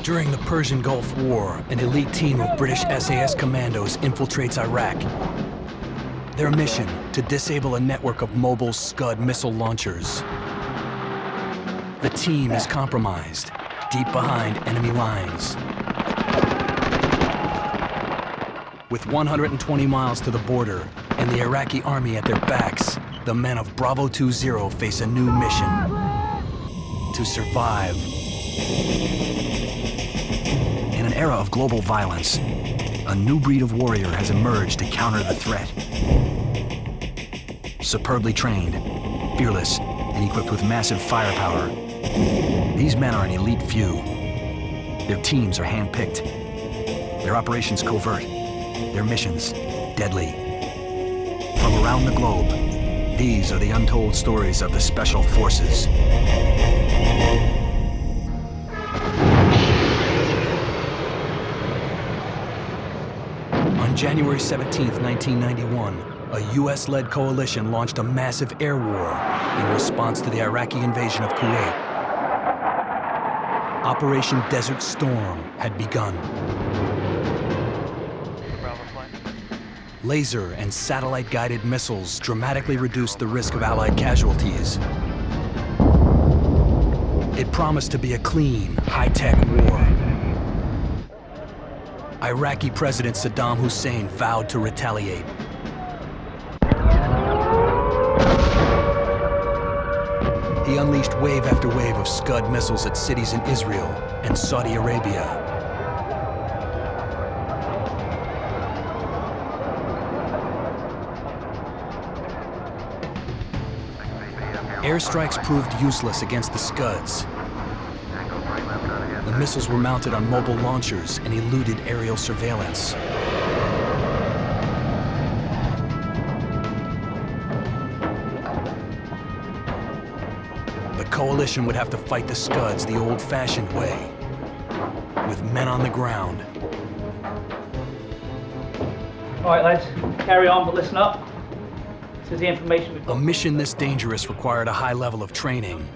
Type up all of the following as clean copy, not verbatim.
During the Persian Gulf War, an elite team of British SAS commandos infiltrates Iraq. Their mission, to disable a network of mobile Scud missile launchers. The team is compromised, deep behind enemy lines. With 120 miles to the border and the Iraqi army at their backs, the men of Bravo 20 face a new mission: to survive. In an era of global violence, a new breed of warrior has emerged to counter the threat. Superbly trained, fearless, and equipped with massive firepower, these men are an elite few. Their teams are handpicked, their operations covert, their missions deadly. From around the globe, these are the untold stories of the Special Forces. On January 17, 1991, a US-led coalition launched a massive air war in response to the Iraqi invasion of Kuwait. Operation Desert Storm had begun. Laser and satellite-guided missiles dramatically reduced the risk of Allied casualties. It promised to be a clean, high-tech war. Iraqi President Saddam Hussein vowed to retaliate. He unleashed wave after wave of Scud missiles at cities in Israel and Saudi Arabia. Airstrikes proved useless against the Scuds. The missiles were mounted on mobile launchers and eluded aerial surveillance. The coalition would have to fight the Scuds the old-fashioned way, with men on the ground. All right, lads, carry on, but listen up. This is the information we've got. A mission this dangerous required a high level of training.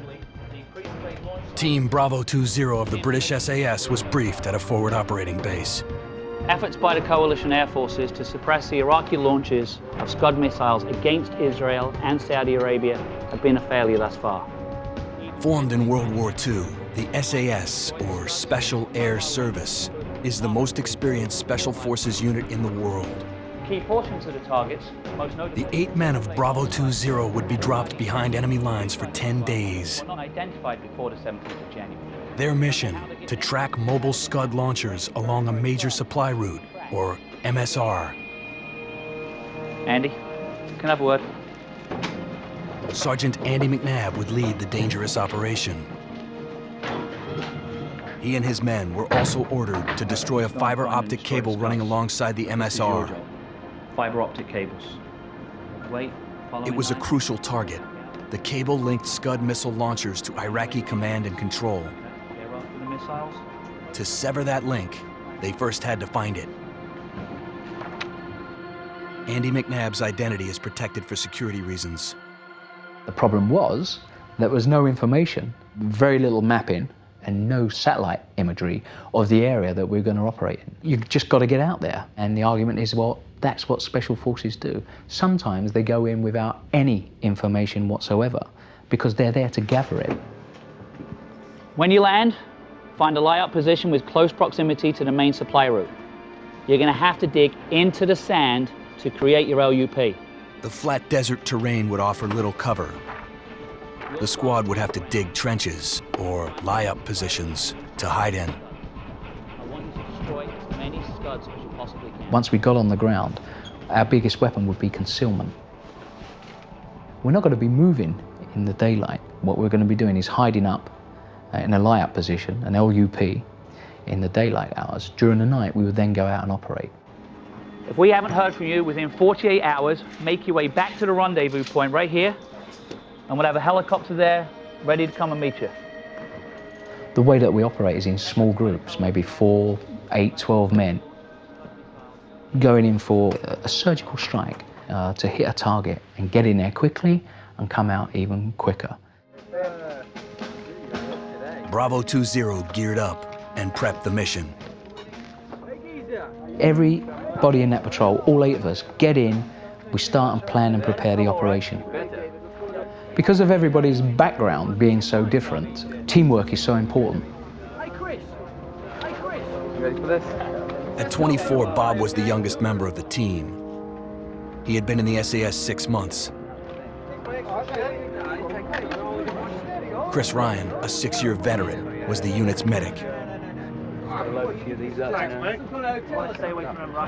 Team Bravo 20 of the British SAS was briefed at a forward operating base. Efforts by the coalition air forces to suppress the Iraqi launches of Scud missiles against Israel and Saudi Arabia have been a failure thus far. Formed in World War II, the SAS, or Special Air Service, is the most experienced special forces unit in the world. Key portions of the targets, most notably... The 8 men of Bravo 20 would be dropped behind enemy lines for 10 days. ...were not identified before the 17th of January. Their mission, to track mobile Scud launchers along a major supply route, or MSR. Andy, can I have a word? Sergeant Andy McNabb would lead the dangerous operation. He and his men were also ordered to destroy a fiber optic cable running alongside the MSR. Fiber optic cables. Wait, it was a crucial target. The cable linked Scud missile launchers to Iraqi command and control. To sever that link, they first had to find it. Andy McNabb's identity is protected for security reasons. The problem was there was no information, very little mapping, and no satellite imagery of the area that we're going to operate in. You've just got to get out there. And the argument is, well, that's what special forces do. Sometimes they go in without any information whatsoever because they're there to gather it. When you land, find a lie-up position with close proximity to the main supply route. You're going to have to dig into the sand to create your LUP. The flat desert terrain would offer little cover. The squad would have to dig trenches or lie-up positions to hide in. I want you to destroy as many Scuds as you possibly can. Once we got on the ground, our biggest weapon would be concealment. We're not going to be moving in the daylight. What we're going to be doing is hiding up in a lie-up position, an LUP, in the daylight hours. During the night, we would then go out and operate. If we haven't heard from you within 48 hours, make your way back to the rendezvous point right here, and we'll have a helicopter there ready to come and meet you. The way that we operate is in small groups, maybe 4, 8, 12 men, going in for a surgical strike to hit a target and get in there quickly and come out even quicker. Bravo 20 geared up. and prep the mission. Everybody in that patrol, all 8 of us, get in, we start and plan and prepare the operation. Because of everybody's background being so different, teamwork is so important. Hey Chris! Hey Chris! You ready for this? At 24, Bob was the youngest member of the team. He had been in the SAS 6 months. Chris Ryan, a 6-year veteran, was the unit's medic.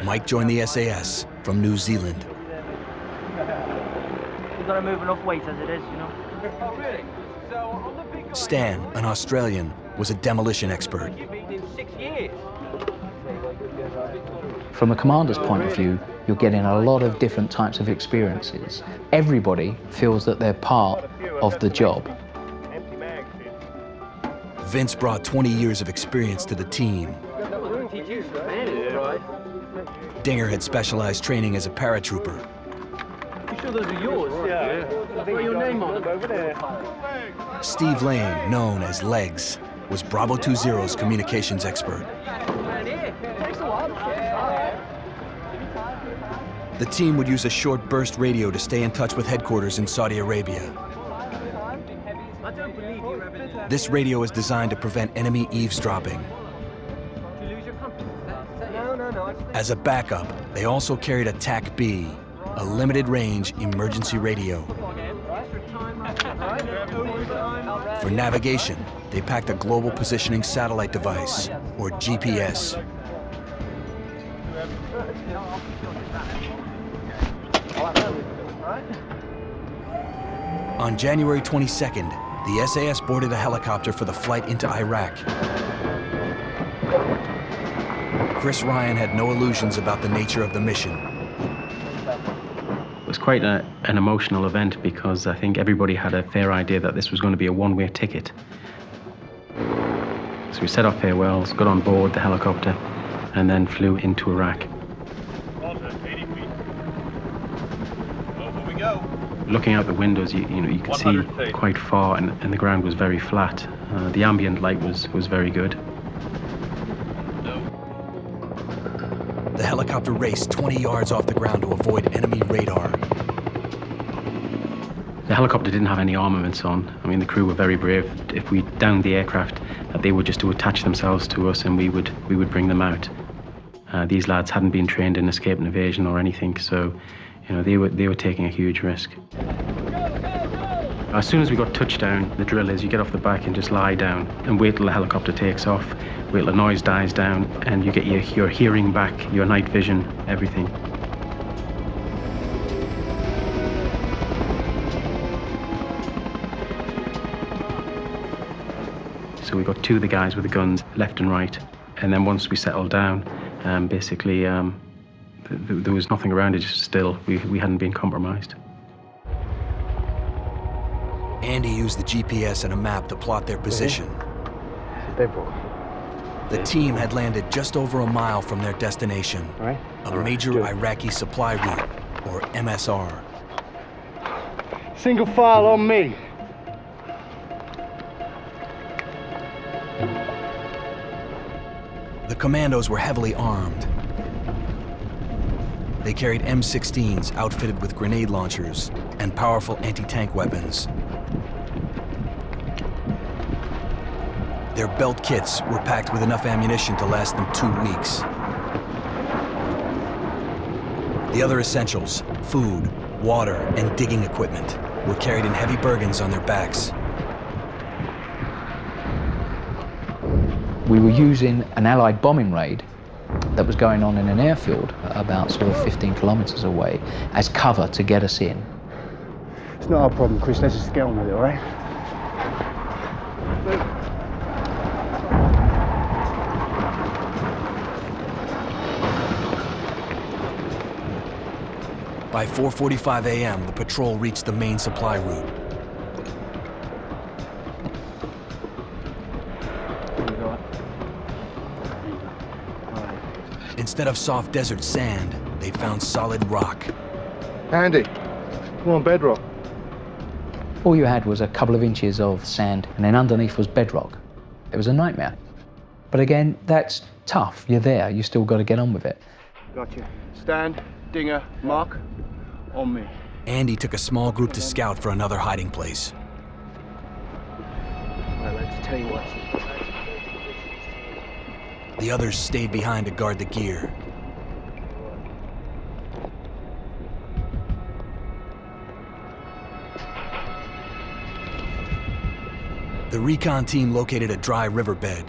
Mike joined the SAS from New Zealand. You've got to move enough weight as it is, you know. Stan, an Australian, was a demolition expert. You've been in 6 years. From a commander's point of view, you're getting a lot of different types of experiences. Everybody feels that they're part of the job. Vince brought 20 years of experience to the team. Dinger had specialized training as a paratrooper. You sure those are yours? Yeah. Write your name on them over there. Steve Lane, known as Legs, was Bravo 20's communications expert. The team would use a short burst radio to stay in touch with headquarters in Saudi Arabia. This radio is designed to prevent enemy eavesdropping. As a backup, they also carried a TAC-B, a limited-range emergency radio. For navigation, they packed a global positioning satellite device, or GPS. On January 22nd, the SAS boarded a helicopter for the flight into Iraq. Chris Ryan had no illusions about the nature of the mission. It was quite an emotional event because I think everybody had a fair idea that this was going to be a one-way ticket. So we said our farewells, got on board the helicopter, and then flew into Iraq. 80 feet. Over we go. Looking out the windows, you could see quite far, and the ground was very flat. The ambient light was very good. The helicopter raced 20 yards off the ground to avoid enemy radar. The helicopter didn't have any armaments on. I mean, the crew were very brave. If we downed the aircraft, they were just to attach themselves to us, and we would bring them out. These lads hadn't been trained in escape and evasion or anything, so they were taking a huge risk. As soon as we got touchdown, the drill is you get off the back and just lie down and wait till the helicopter takes off, wait till the noise dies down, and you get your hearing back, your night vision, everything. So we got 2 of the guys with the guns left and right, and then once we settled down, basically there was nothing around it, just still. We hadn't been compromised. Andy used the GPS and a map to plot their position. The team had landed just over a mile from their destination, a major Iraqi supply route, or MSR. Single file on me. The commandos were heavily armed. They carried M16s outfitted with grenade launchers and powerful anti-tank weapons. Their belt kits were packed with enough ammunition to last them 2 weeks. The other essentials, food, water, and digging equipment, were carried in heavy burdens on their backs. We were using an Allied bombing raid that was going on in an airfield about sort of 15 kilometers away as cover to get us in. It's not our problem, Chris. Let's just get on with it, all right? By 4:45 a.m., the patrol reached the main supply route. Instead of soft desert sand, they found solid rock. Andy, we're on bedrock. All you had was a couple of inches of sand, and then underneath was bedrock. It was a nightmare. But again, that's tough. You're there, you still got to get on with it. Gotcha. Stand, dinger, mark, on me. Andy took a small group to scout for another hiding place. Right, lads, tell you what. The others stayed behind to guard the gear. The recon team located a dry riverbed.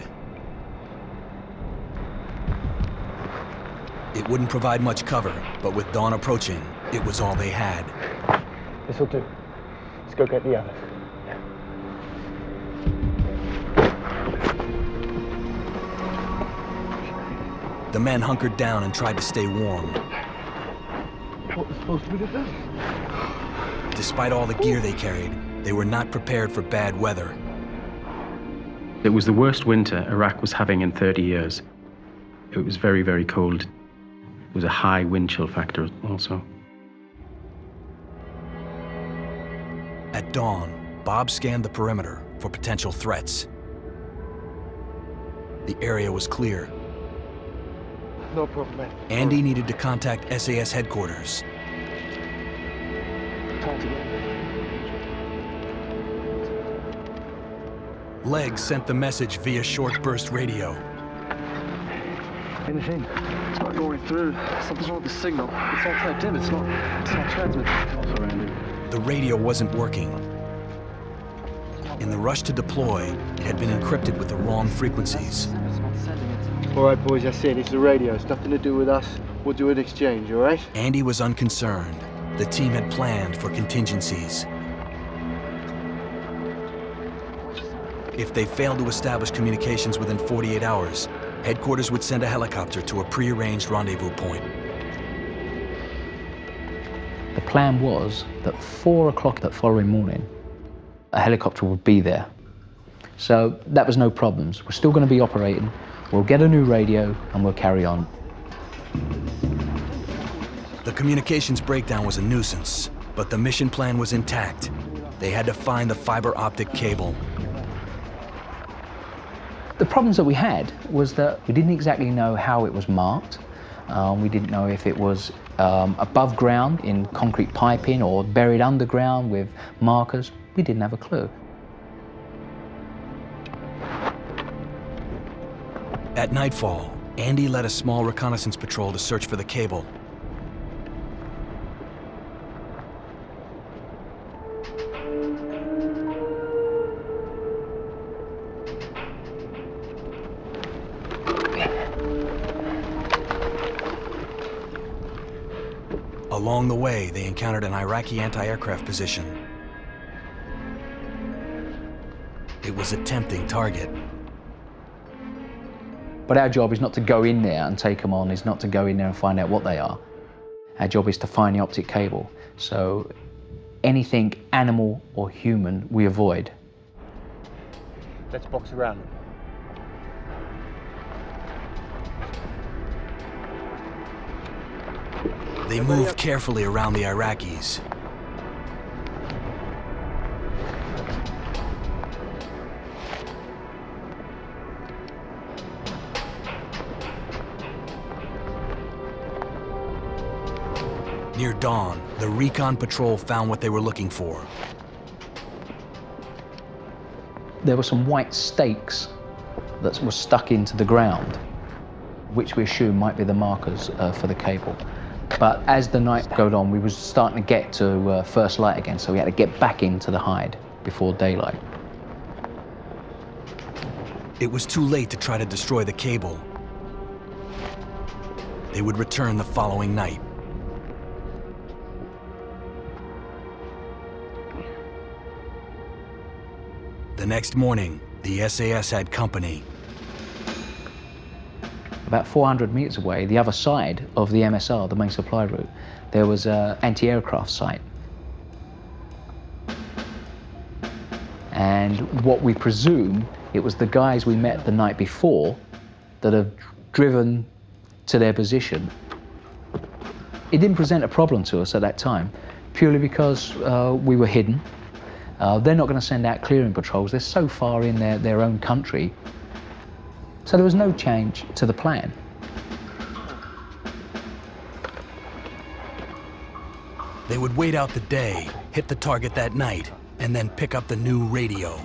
It wouldn't provide much cover, but with dawn approaching, it was all they had. This'll do. Let's go get the others. The men hunkered down and tried to stay warm. What was supposed to be done? Despite all the gear they carried, they were not prepared for bad weather. It was the worst winter Iraq was having in 30 years. It was very, very cold. It was a high wind chill factor also. At dawn, Bob scanned the perimeter for potential threats. The area was clear. No problem, man. Andy needed to contact SAS headquarters. Time to get. Legg sent the message via short burst radio. Anything? It's not going through. Something's wrong with the signal. It's all tapped in. It's not transmitting. The radio wasn't working. In the rush to deploy, it had been encrypted with the wrong frequencies. All right, boys, that's it. It's the radio. It's nothing to do with us. We'll do an exchange, all right? Andy was unconcerned. The team had planned for contingencies. If they failed to establish communications within 48 hours, headquarters would send a helicopter to a pre-arranged rendezvous point. The plan was that 4 o'clock that following morning, a helicopter would be there. So that was no problems. We're still going to be operating. We'll get a new radio and we'll carry on. The communications breakdown was a nuisance, but the mission plan was intact. They had to find the fiber optic cable. The problems that we had was that we didn't exactly know how it was marked. We didn't know if it was above ground in concrete piping or buried underground with markers. We didn't have a clue. At nightfall, Andy led a small reconnaissance patrol to search for the cable. Along the way, they encountered an Iraqi anti-aircraft position. It was a tempting target. But our job is not to go in there and take them on, is not to go in there and find out what they are. Our job is to find the optic cable. So anything animal or human, we avoid. Let's box around. They moved carefully around the Iraqis. Near dawn, the recon patrol found what they were looking for. There were some white stakes that were stuck into the ground, which we assume might be the markers for the cable. But as the night got on, we were starting to get to first light again, so we had to get back into the hide before daylight. It was too late to try to destroy the cable. They would return the following night. The next morning, the SAS had company. About 400 meters away, the other side of the MSR, the main supply route, there was an anti-aircraft site. And what we presume, it was the guys we met the night before that have driven to their position. It didn't present a problem to us at that time, purely because we were hidden. They're not going to send out clearing patrols. They're so far in their own country. So there was no change to the plan. They would wait out the day, hit the target that night, and then pick up the new radio.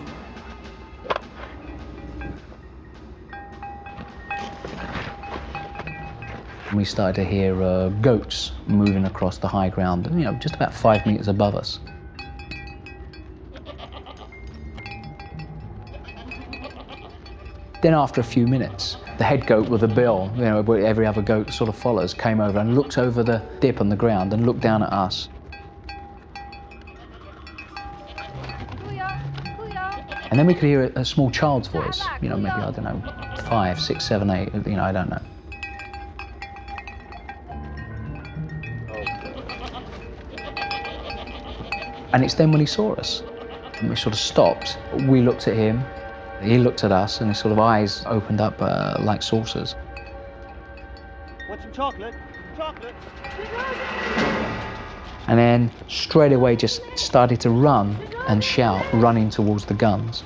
We started to hear goats moving across the high ground, you know, just about 5 meters above us. Then after a few minutes, the head goat with a bill, you know, where every other goat sort of follows, came over and looked over the dip on the ground and looked down at us. And then we could hear a small child's voice, you know, maybe, I don't know, 5, 6, 7, 8, you know, I don't know. And it's then when he saw us, and we sort of stopped. We looked at him, he looked at us, and his sort of eyes opened up like saucers. Want some chocolate? Chocolate? And then straight away just started to run and shout, running towards the guns.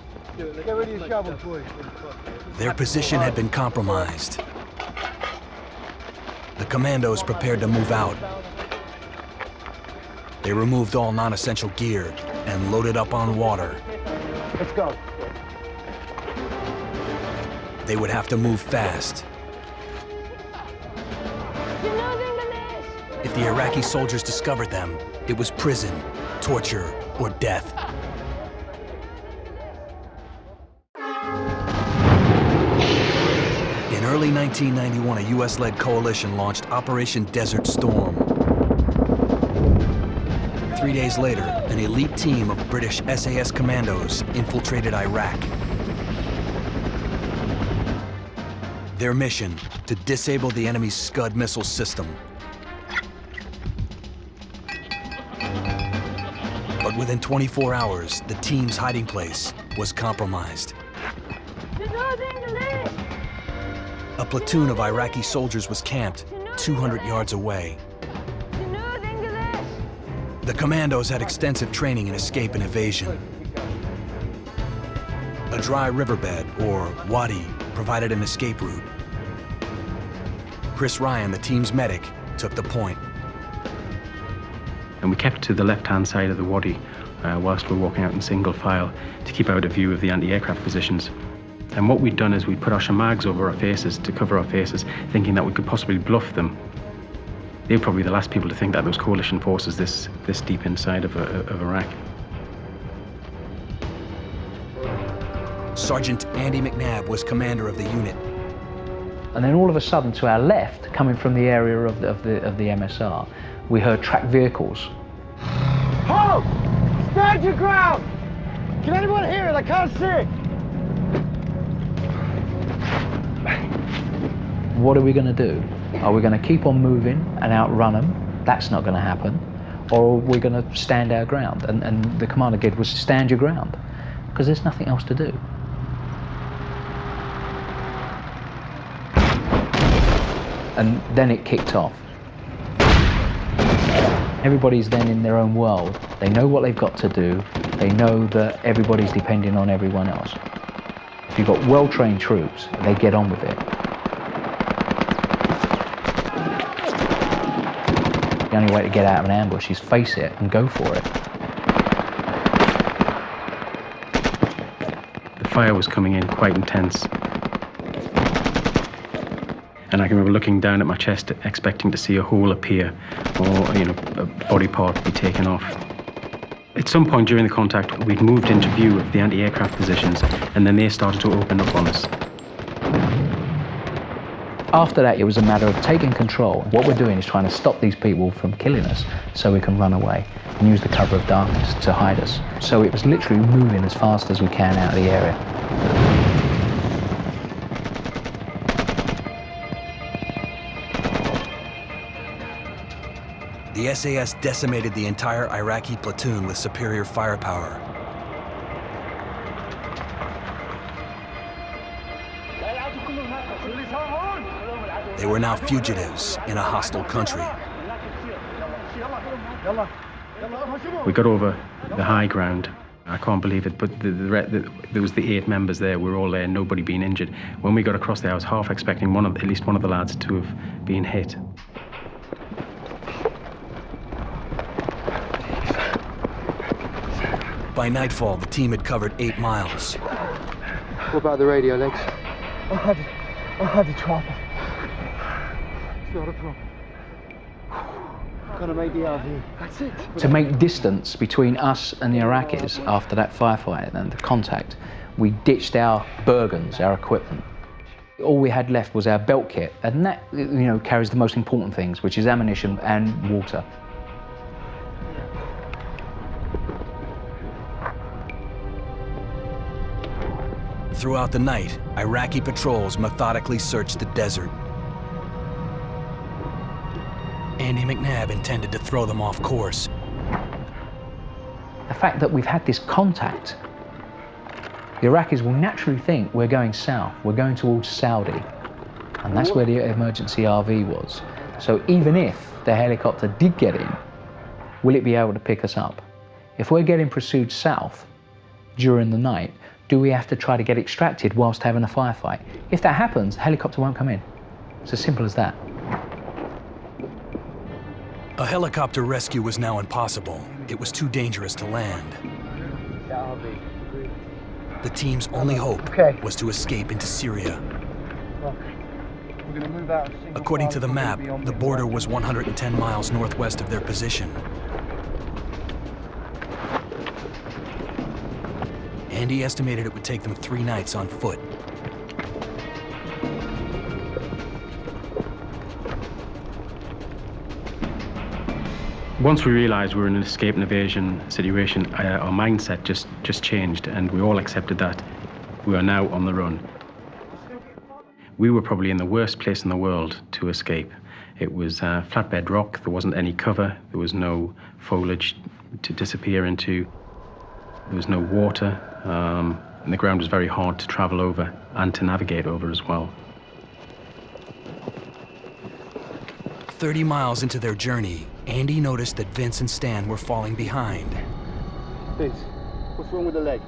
Their position had been compromised. The commandos prepared to move out. They removed all non-essential gear and loaded up on water. Let's go. They would have to move fast. If the Iraqi soldiers discovered them, it was prison, torture, or death. In early 1991, a US-led coalition launched Operation Desert Storm. 3 days later, an elite team of British SAS commandos infiltrated Iraq. Their mission, to disable the enemy's Scud missile system. But within 24 hours, the team's hiding place was compromised. A platoon of Iraqi soldiers was camped 200 yards away. The commandos had extensive training in escape and evasion. A dry riverbed, or wadi, provided an escape route. Chris Ryan, the team's medic, took the point. And we kept to the left-hand side of the wadi whilst we were walking out in single file to keep out of view of the anti-aircraft positions. And what we'd done is we put our shamags over our faces to cover our faces, thinking that we could possibly bluff them. They were probably the last people to think that there was coalition forces this deep inside of Iraq. Sergeant Andy McNabb was commander of the unit. And then all of a sudden, to our left, coming from the area of the MSR, we heard tracked vehicles. Halt! Stand your ground! Can anyone hear it? I can't see it. What are we going to do? Are we going to keep on moving and outrun them? That's not going to happen. Or are we going to stand our ground? And the commander gave was stand your ground, because there's nothing else to do. And then it kicked off. Everybody's then in their own world. They know what they've got to do. They know that everybody's depending on everyone else. If you've got well-trained troops, they get on with it. The only way to get out of an ambush is face it and go for it. The fire was coming in quite intense. And I can remember looking down at my chest, expecting to see a hole appear, or, you know, a body part be taken off. At some point during the contact, we'd moved into view of the anti-aircraft positions, and then they started to open up on us. After that, it was a matter of taking control. What we're doing is trying to stop these people from killing us so we can run away and use the cover of darkness to hide us. So it was literally moving as fast as we can out of the area. The SAS decimated the entire Iraqi platoon with superior firepower. They were now fugitives in a hostile country. We got over the high ground, I can't believe it, but there was the 8 members there. We were all there, nobody being injured. When we got across there, I was half expecting at least one of the lads to have been hit. By nightfall, the team had covered 8 miles. What about the radio, Lex? I had to drop it. It's not a problem. Gonna make the RV. That's it. To make distance between us and the Iraqis after that firefight and the contact, we ditched our Bergens, our equipment. All we had left was our belt kit, and that, carries the most important things, which is ammunition and water. Throughout the night, Iraqi patrols methodically searched the desert. Andy McNabb intended to throw them off course. The fact that we've had this contact, the Iraqis will naturally think we're going south, we're going towards Saudi, and that's where the emergency RV was. So even if the helicopter did get in, will it be able to pick us up? If we're getting pursued south during the night, do we have to try to get extracted whilst having a firefight? If that happens, the helicopter won't come in. It's as simple as that. A helicopter rescue was now impossible. It was too dangerous to land. The team's only hope was to escape into Syria. According to the map, the border was 110 miles northwest of their position. Andy estimated it would take them 3 nights on foot. Once we realised we were in an escape and evasion situation, our mindset just changed, and we all accepted that we are now on the run. We were probably in the worst place in the world to escape. It was flatbed rock, there wasn't any cover, there was no foliage to disappear into, there was no water, and the ground was very hard to travel over and to navigate over as well. 30 miles into their journey, Andy noticed that Vince and Stan were falling behind. Vince, what's wrong with the leg?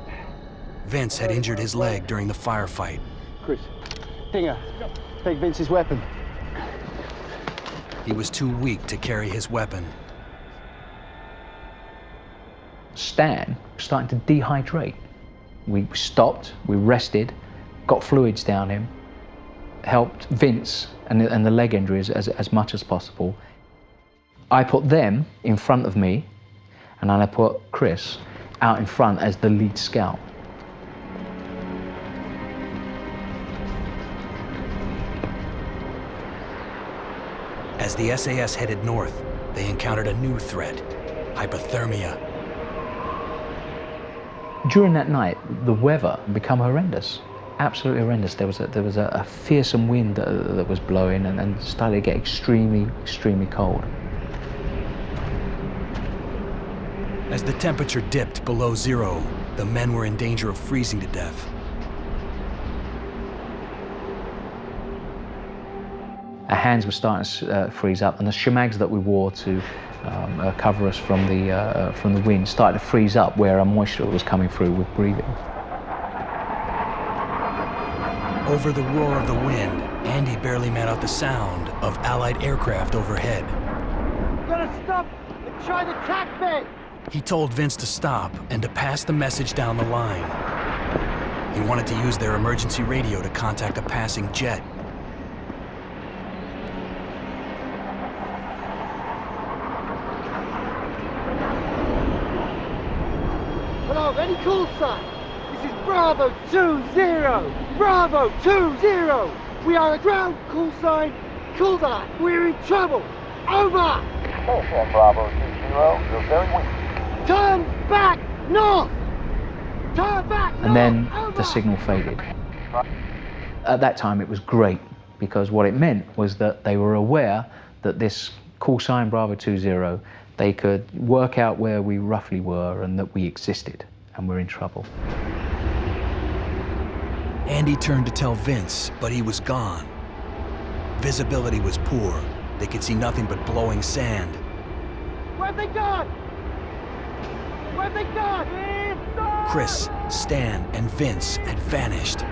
Vince had injured his leg during the firefight. Chris, Dinger, take Vince's weapon. He was too weak to carry his weapon. Stan was starting to dehydrate. We stopped, we rested, got fluids down him, helped Vince and the leg injuries as much as possible. I put them in front of me, and then I put Chris out in front as the lead scout. As the SAS headed north, they encountered a new threat, hypothermia. During that night, the weather became horrendous, absolutely horrendous. There was a fearsome wind that was blowing and started to get extremely, extremely cold. As the temperature dipped below 0, the men were in danger of freezing to death. Our hands were starting to freeze up, and the shemags that we wore to cover us from the wind started to freeze up where our moisture was coming through with breathing. Over the roar of the wind, Andy barely made out the sound of Allied aircraft overhead. You're gonna stop and try to attack me! He told Vince to stop and to pass the message down the line. He wanted to use their emergency radio to contact a passing jet. Hello, any call sign? This is Bravo 2-0! Bravo 2-0! We are a ground call sign. Call that. We're in trouble. Over! Station Bravo 2-0, you're very weak. Turn back north! Turn back north! And then Over! the signal faded. At that time it was great, because what it meant was that they were aware that this call sign Bravo 2-0, they could work out where we roughly were and that we existed and we're in trouble. Andy turned to tell Vince, but he was gone. Visibility was poor. They could see nothing but blowing sand. Where've they gone? Where've they gone? Chris, Stan, and Vince had vanished.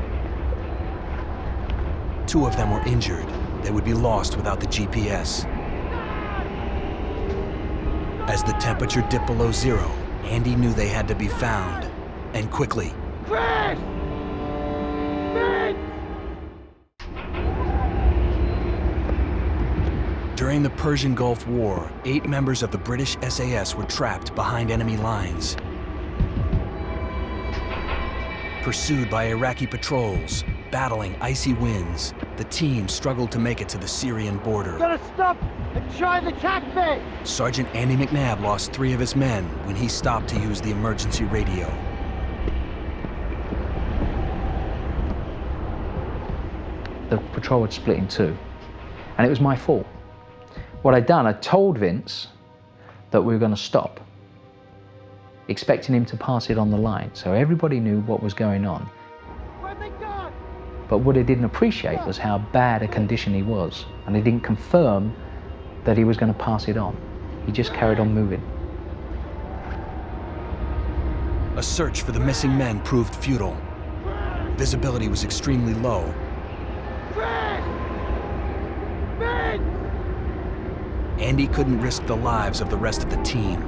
2 of them were injured. They would be lost without the GPS. As the temperature dipped below 0, Andy knew they had to be found, and quickly. Chris! Vince! During the Persian Gulf War, 8 members of the British SAS were trapped behind enemy lines. Pursued by Iraqi patrols, battling icy winds, the team struggled to make it to the Syrian border. Gotta stop and try the attack me! Sergeant Andy McNabb lost 3 of his men when he stopped to use the emergency radio. The patrol had split in 2, and it was my fault. What I'd done, I told Vince that we were going to stop, expecting him to pass it on the line, so everybody knew what was going on. Where'd they gone? But what he didn't appreciate was how bad a condition he was, and he didn't confirm that he was going to pass it on. He just carried on moving. A search for the missing men proved futile. Visibility was extremely low. Chris! Vince! Andy couldn't risk the lives of the rest of the team.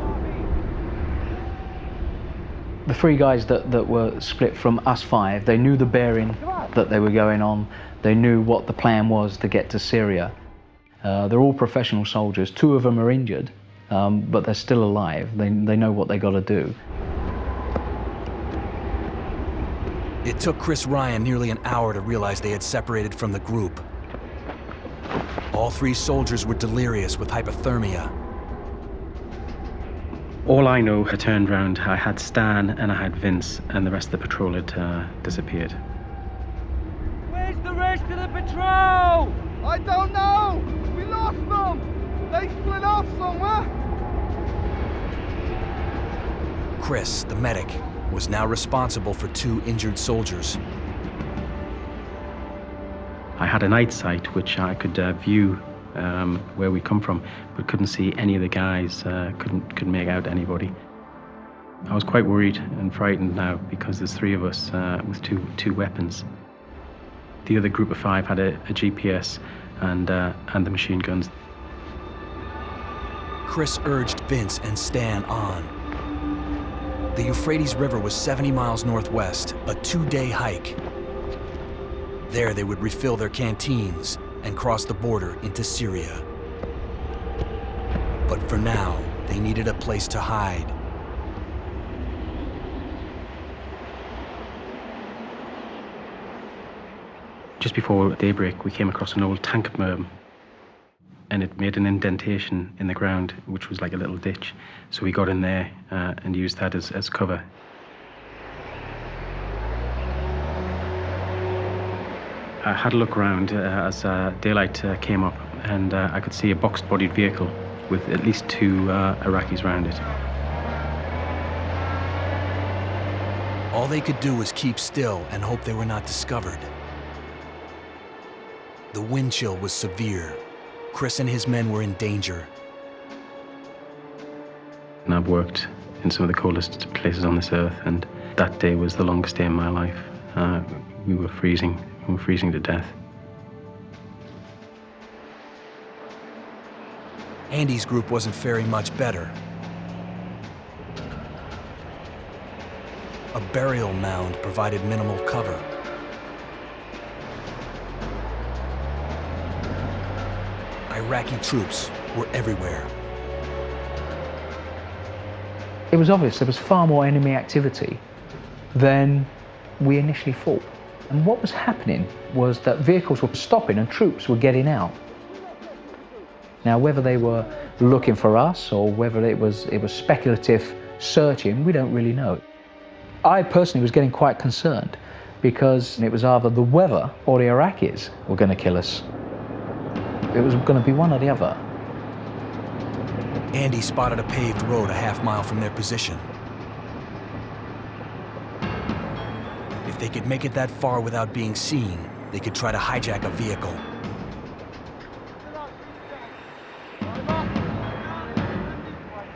The 3 guys that were split from us 5, they knew the bearing that they were going on. They knew what the plan was to get to Syria. They're all professional soldiers. 2 of them are injured, but they're still alive. They know what they got to do. It took Chris Ryan nearly an hour to realize they had separated from the group. All 3 soldiers were delirious with hypothermia. All I know, I turned round, I had Stan and I had Vince, and the rest of the patrol had disappeared. Where's the rest of the patrol? I don't know! We lost them! They split off somewhere! Chris, the medic, was now responsible for 2 injured soldiers. I had a night sight which I could view where we come from, but couldn't see any of the guys, couldn't make out anybody. I was quite worried and frightened now because there's 3 of us with two weapons. The other group of 5 had a GPS and the machine guns. Chris urged Vince and Stan on. The Euphrates River was 70 miles northwest, a 2-day hike. There they would refill their canteens and cross the border into Syria. But for now, they needed a place to hide. Just before daybreak, we came across an old tank merm, and it made an indentation in the ground, which was like a little ditch. So we got in there and used that as cover. I had a look around as daylight came up, and I could see a box-bodied vehicle with at least 2 Iraqis around it. All they could do was keep still and hope they were not discovered. The wind chill was severe. Chris and his men were in danger. And I've worked in some of the coldest places on this earth, and that day was the longest day in my life. We were freezing to death. Andy's group wasn't faring much better. A burial mound provided minimal cover. Iraqi troops were everywhere. It was obvious there was far more enemy activity than we initially thought. And what was happening was that vehicles were stopping and troops were getting out. Now, whether they were looking for us or whether it was speculative searching, we don't really know. I personally was getting quite concerned because it was either the weather or the Iraqis were going to kill us. It was going to be one or the other. Andy spotted a paved road a half-mile from their position. If they could make it that far without being seen, they could try to hijack a vehicle.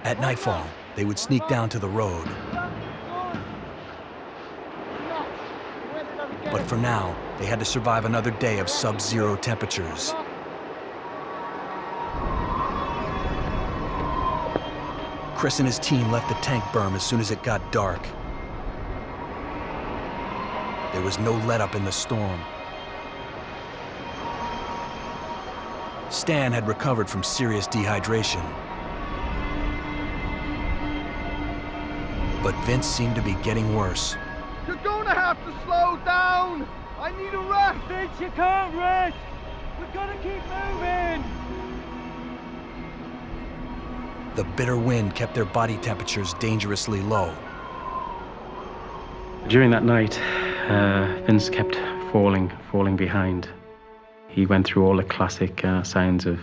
At nightfall, they would sneak down to the road. But for now, they had to survive another day of sub-zero temperatures. Chris and his team left the tank berm as soon as it got dark. There was no let-up in the storm. Stan had recovered from serious dehydration. But Vince seemed to be getting worse. You're gonna have to slow down! I need a rest! Vince, you can't rest! We've gotta keep moving! The bitter wind kept their body temperatures dangerously low. During that night, Vince kept falling behind. He went through all the classic signs of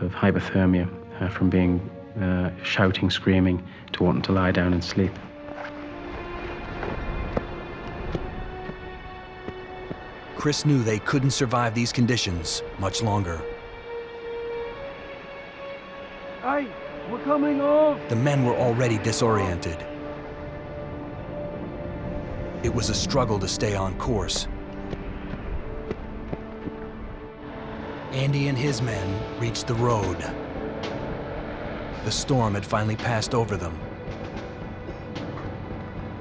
hypothermia, from being shouting, screaming, to wanting to lie down and sleep. Chris knew they couldn't survive these conditions much longer. Hey, we're coming off! The men were already disoriented. It was a struggle to stay on course. Andy and his men reached the road. The storm had finally passed over them.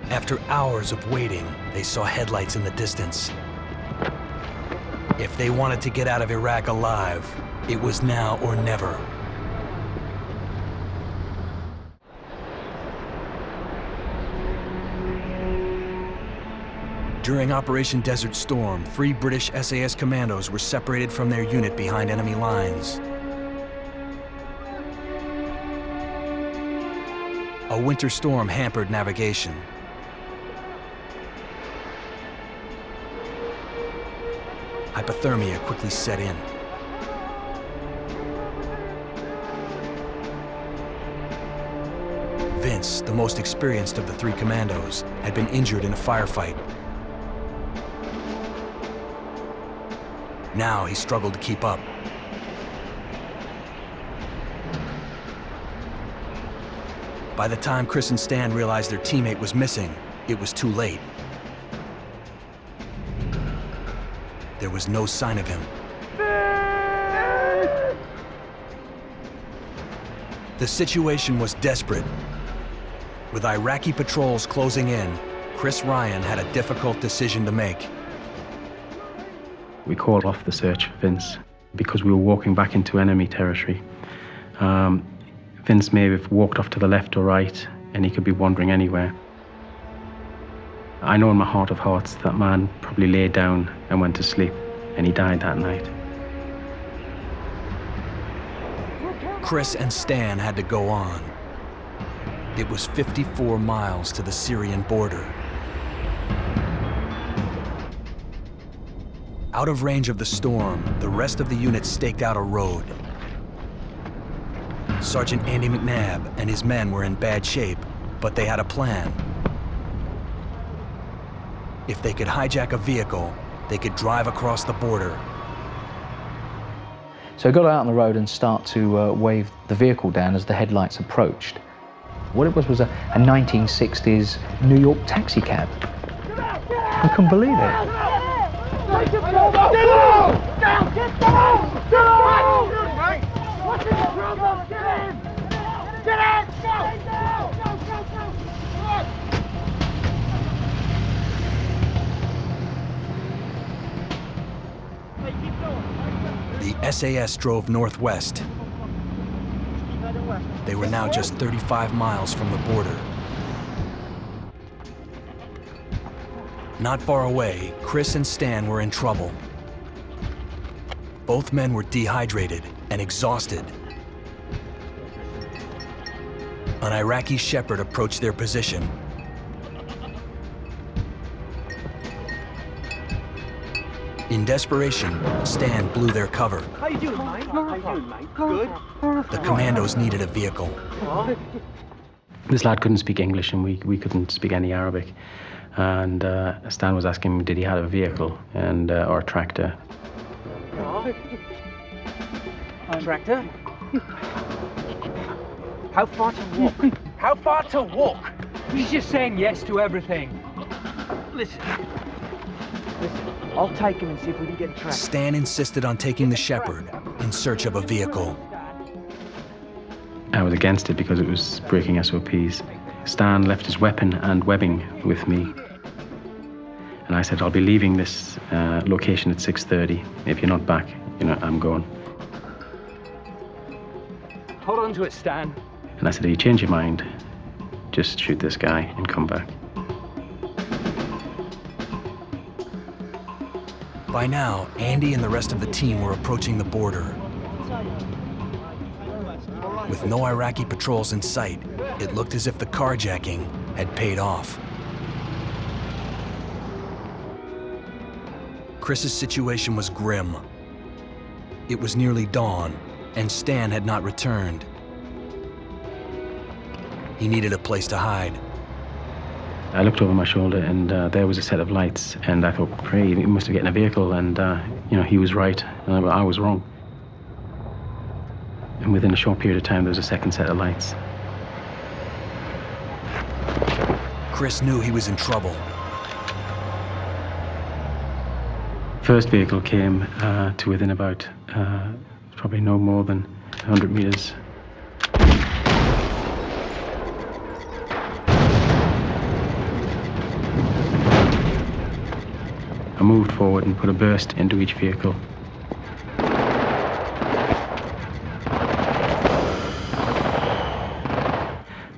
After hours of waiting, they saw headlights in the distance. If they wanted to get out of Iraq alive, it was now or never. During Operation Desert Storm, 3 British SAS commandos were separated from their unit behind enemy lines. A winter storm hampered navigation. Hypothermia quickly set in. Vince, the most experienced of the 3 commandos, had been injured in a firefight. Now he struggled to keep up. By the time Chris and Stan realized their teammate was missing, it was too late. There was no sign of him. The situation was desperate. With Iraqi patrols closing in, Chris Ryan had a difficult decision to make. We called off the search for Vince because we were walking back into enemy territory. Vince may have walked off to the left or right, and he could be wandering anywhere. I know in my heart of hearts that man probably laid down and went to sleep, and he died that night. Chris and Stan had to go on. It was 54 miles to the Syrian border. Out of range of the storm, the rest of the unit staked out a road. Sergeant Andy McNabb and his men were in bad shape, but they had a plan. If they could hijack a vehicle, they could drive across the border. So I got out on the road and start to wave the vehicle down as the headlights approached. What it was a 1960s New York taxi cab. I couldn't believe it. Get down! Get down! Get down! What's in the trouble? Get in! Get in! Go! The SAS drove northwest. They were now just 35 miles from the border. Not far away, Chris and Stan were in trouble. Both men were dehydrated and exhausted. An Iraqi shepherd approached their position. In desperation, Stan blew their cover. How you doing, mate? How you doing, mate? Good. The commandos needed a vehicle. This lad couldn't speak English, and we couldn't speak any Arabic. And Stan was asking him, did he have a vehicle and or a tractor? A tractor? How far to walk? How far to walk? He's just saying yes to everything. Listen, Listen, I'll take him and see if we can get tracked. Stan insisted on taking the Shepherd in search of a vehicle. I was against it because it was breaking SOPs. Stan left his weapon and webbing with me. And I said, I'll be leaving this location at 6:30. If you're not back, I'm going. Hold on to it, Stan. And I said, if you change your mind, just shoot this guy and come back. By now, Andy and the rest of the team were approaching the border. With no Iraqi patrols in sight, it looked as if the carjacking had paid off. Chris's situation was grim. It was nearly dawn, and Stan had not returned. He needed a place to hide. I looked over my shoulder and there was a set of lights, and I thought, pray, he must have gotten a vehicle, and he was right, and I was wrong. And within a short period of time, there was a second set of lights. Chris knew he was in trouble. First vehicle came to within about, probably no more than 100 meters. I moved forward and put a burst into each vehicle.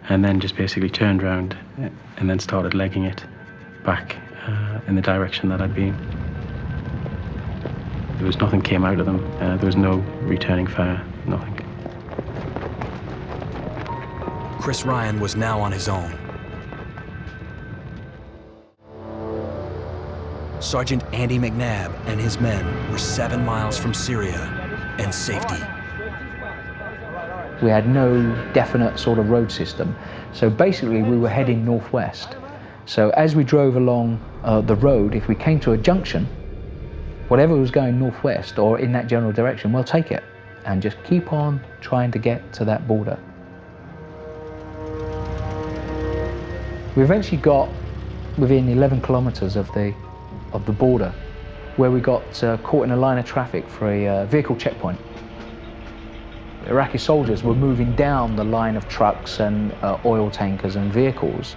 And then just basically turned around and then started legging it back in the direction that I'd been. There was nothing came out of them. There was no returning fire, nothing. Chris Ryan was now on his own. Sergeant Andy McNabb and his men were 7 miles from Syria and safety. We had no definite sort of road system. So basically we were heading northwest. So as we drove along the road, if we came to a junction, whatever was going northwest or in that general direction, we'll take it and just keep on trying to get to that border. We eventually got within 11 kilometers of the border, where we got caught in a line of traffic for a vehicle checkpoint. Iraqi soldiers were moving down the line of trucks and oil tankers and vehicles.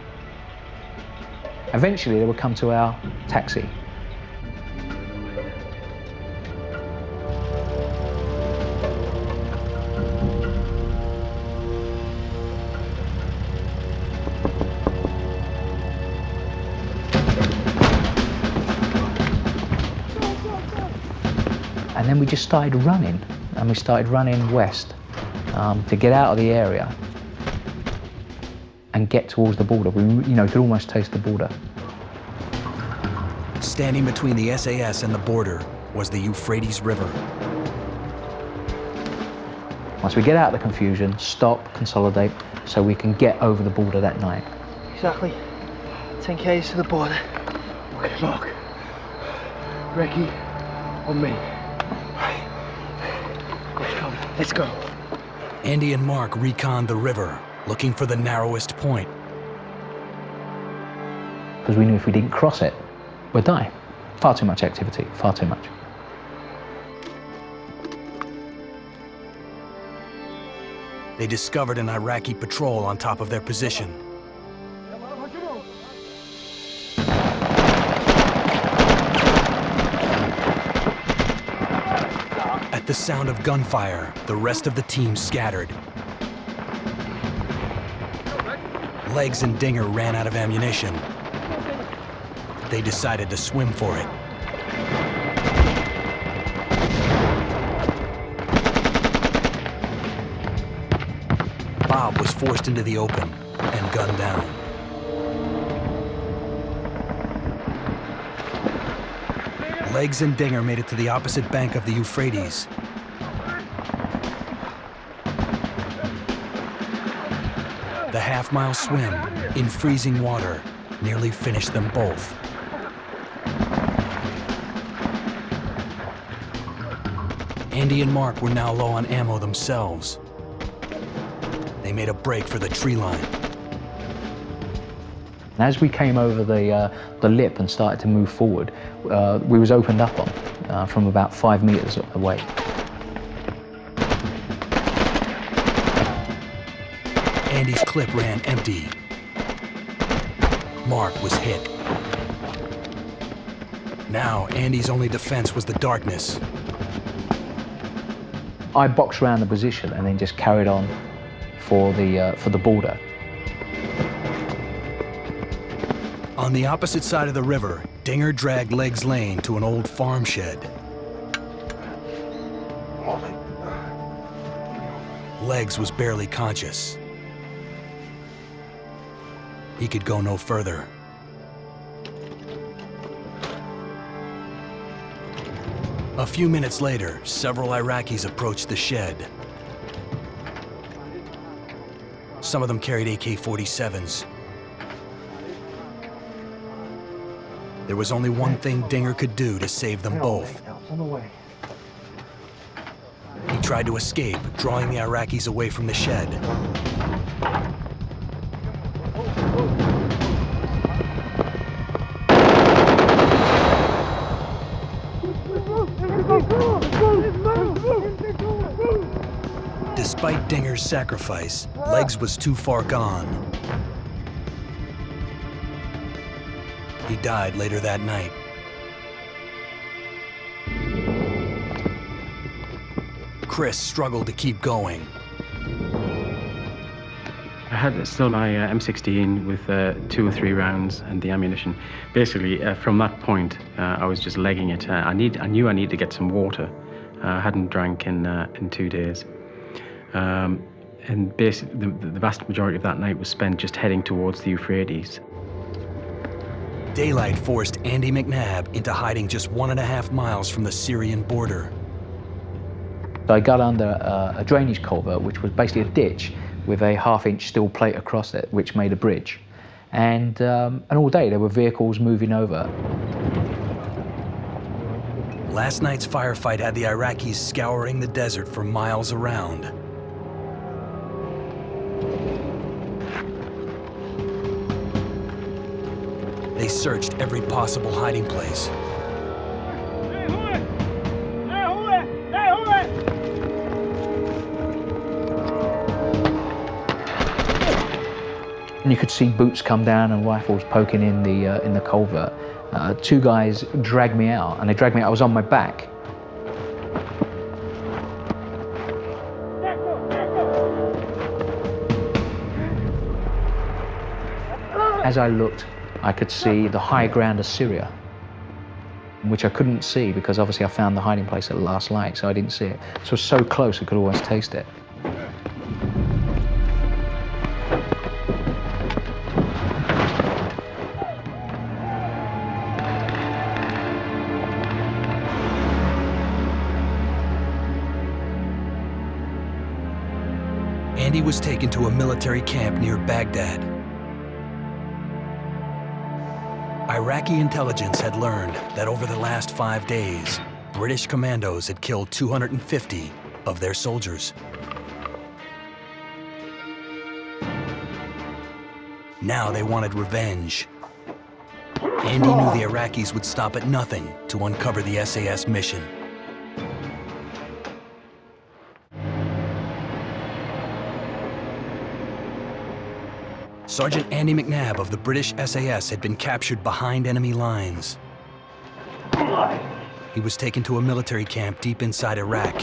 Eventually they would come to our taxi. And then we just started running, and we started running west to get out of the area and get towards the border. We, could almost taste the border. Standing between the SAS and the border was the Euphrates River. Once we get out of the confusion, stop, consolidate, so we can get over the border that night. Exactly 10 k's to the border. Okay, Mark. Recce on me. Let's go. Andy and Mark reconned the river, looking for the narrowest point. Because we knew if we didn't cross it, we'd die. Far too much activity, far too much. They discovered an Iraqi patrol on top of their position. At the sound of gunfire, the rest of the team scattered. Legs and Dinger ran out of ammunition. They decided to swim for it. Bob was forced into the open and gunned down. Legs and Dinger made it to the opposite bank of the Euphrates. The half-mile swim in freezing water nearly finished them both. Andy and Mark were now low on ammo themselves. They made a break for the tree line. And as we came over the lip and started to move forward, we was opened up on from about 5 meters away. Andy's clip ran empty. Mark was hit. Now, Andy's only defense was the darkness. I boxed around the position and then just carried on for the border. On the opposite side of the river, Dinger dragged Legs Lane to an old farm shed. Legs was barely conscious. He could go no further. A few minutes later, several Iraqis approached the shed. Some of them carried AK-47s. There was only one thing Dinger could do to save them both. He tried to escape, drawing the Iraqis away from the shed. Despite Dinger's sacrifice, Legs was too far gone. He died later that night. Chris struggled to keep going. I had still my M16 with 2 or 3 rounds and the ammunition. Basically, from that point, I was just legging it. I knew I needed to get some water. I hadn't drank in 2 days. And basically, the vast majority of that night was spent just heading towards the Euphrates. Daylight forced Andy McNabb into hiding just 1.5 miles from the Syrian border. So I got under a drainage culvert, which was basically a ditch with a 1/2-inch steel plate across it, which made a bridge. And all day there were vehicles moving over. Last night's firefight had the Iraqis scouring the desert for miles around. They searched every possible hiding place. And you could see boots come down and rifles poking in the culvert. 2 guys dragged me out, and they dragged me out. I was on my back. As I looked, I could see the high ground of Syria, which I couldn't see because obviously I found the hiding place at the last light, so I didn't see it. So it was so close I could always taste it. Andy was taken to a military camp near Baghdad. Iraqi intelligence had learned that over the last 5 days, British commandos had killed 250 of their soldiers. Now they wanted revenge. Andy knew the Iraqis would stop at nothing to uncover the SAS mission. Sergeant Andy McNabb of the British SAS had been captured behind enemy lines. He was taken to a military camp deep inside Iraq.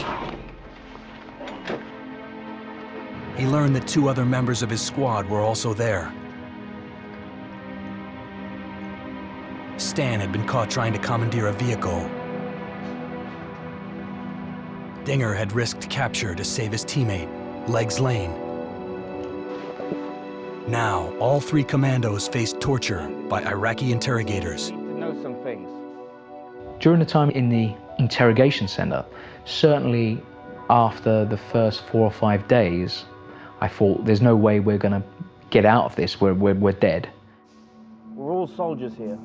He learned that 2 other members of his squad were also there. Stan had been caught trying to commandeer a vehicle. Dinger had risked capture to save his teammate, Legs Lane. Now, all 3 commandos faced torture by Iraqi interrogators. Know some things. During the time in the interrogation center, certainly after the first 4 or 5 days, I thought there's no way we're going to get out of this, we're dead. We're all soldiers here.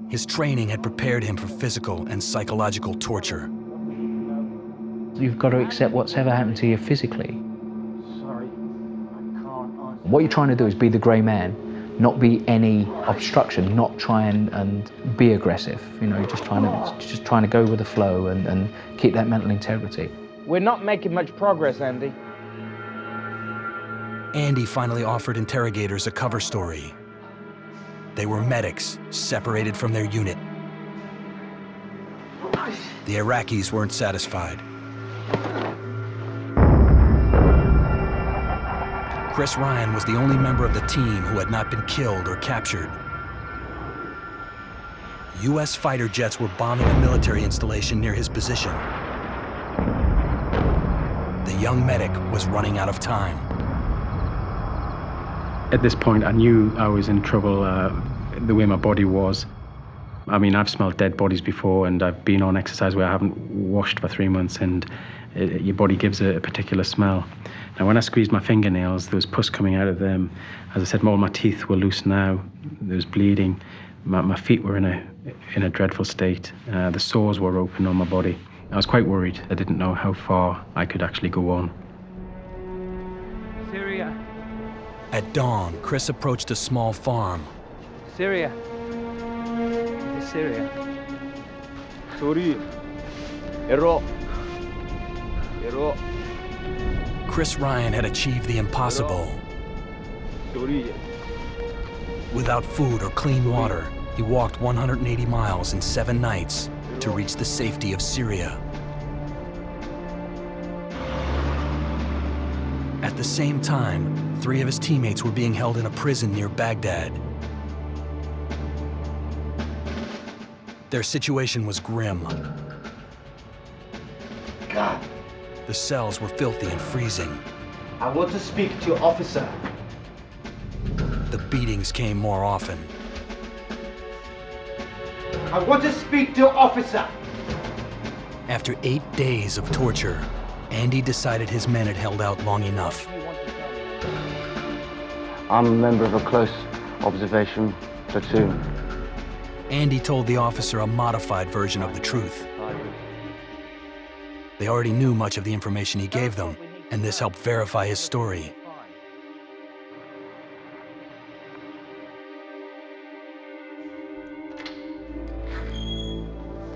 His training had prepared him for physical and psychological torture. You've got to accept what's ever happened to you physically. Sorry, I can't answer. What you're trying to do is be the grey man, not be any obstruction, not try and be aggressive, you know, just trying to go with the flow and keep that mental integrity. We're not making much progress, Andy. Andy finally offered interrogators a cover story. They were medics separated from their unit. The Iraqis weren't satisfied. Chris Ryan was the only member of the team who had not been killed or captured. U.S. fighter jets were bombing a military installation near his position. The young medic was running out of time. At this point, I knew I was in trouble, the way my body was. I mean, I've smelled dead bodies before, and I've been on exercise where I haven't washed for 3 months, and your body gives a particular smell. Now, when I squeezed my fingernails, there was pus coming out of them. As I said, all my teeth were loose now. There was bleeding. My feet were in a dreadful state. The sores were open on my body. I was quite worried. I didn't know how far I could actually go on. Syria. At dawn, Chris approached a small farm. Syria. This is Syria. Sorry. Iraq. Iraq. Chris Ryan had achieved the impossible. Sorry. Without food or clean water, he walked 180 miles in 7 nights to reach the safety of Syria. At the same time, 3 of his teammates were being held in a prison near Baghdad. Their situation was grim. God, The cells were filthy and freezing. I want to speak to officer. The beatings came more often. I want to speak to officer. After 8 days of torture, Andy decided his men had held out long enough. I'm a member of a close observation platoon. Andy told the officer a modified version of the truth. They already knew much of the information he gave them, and this helped verify his story.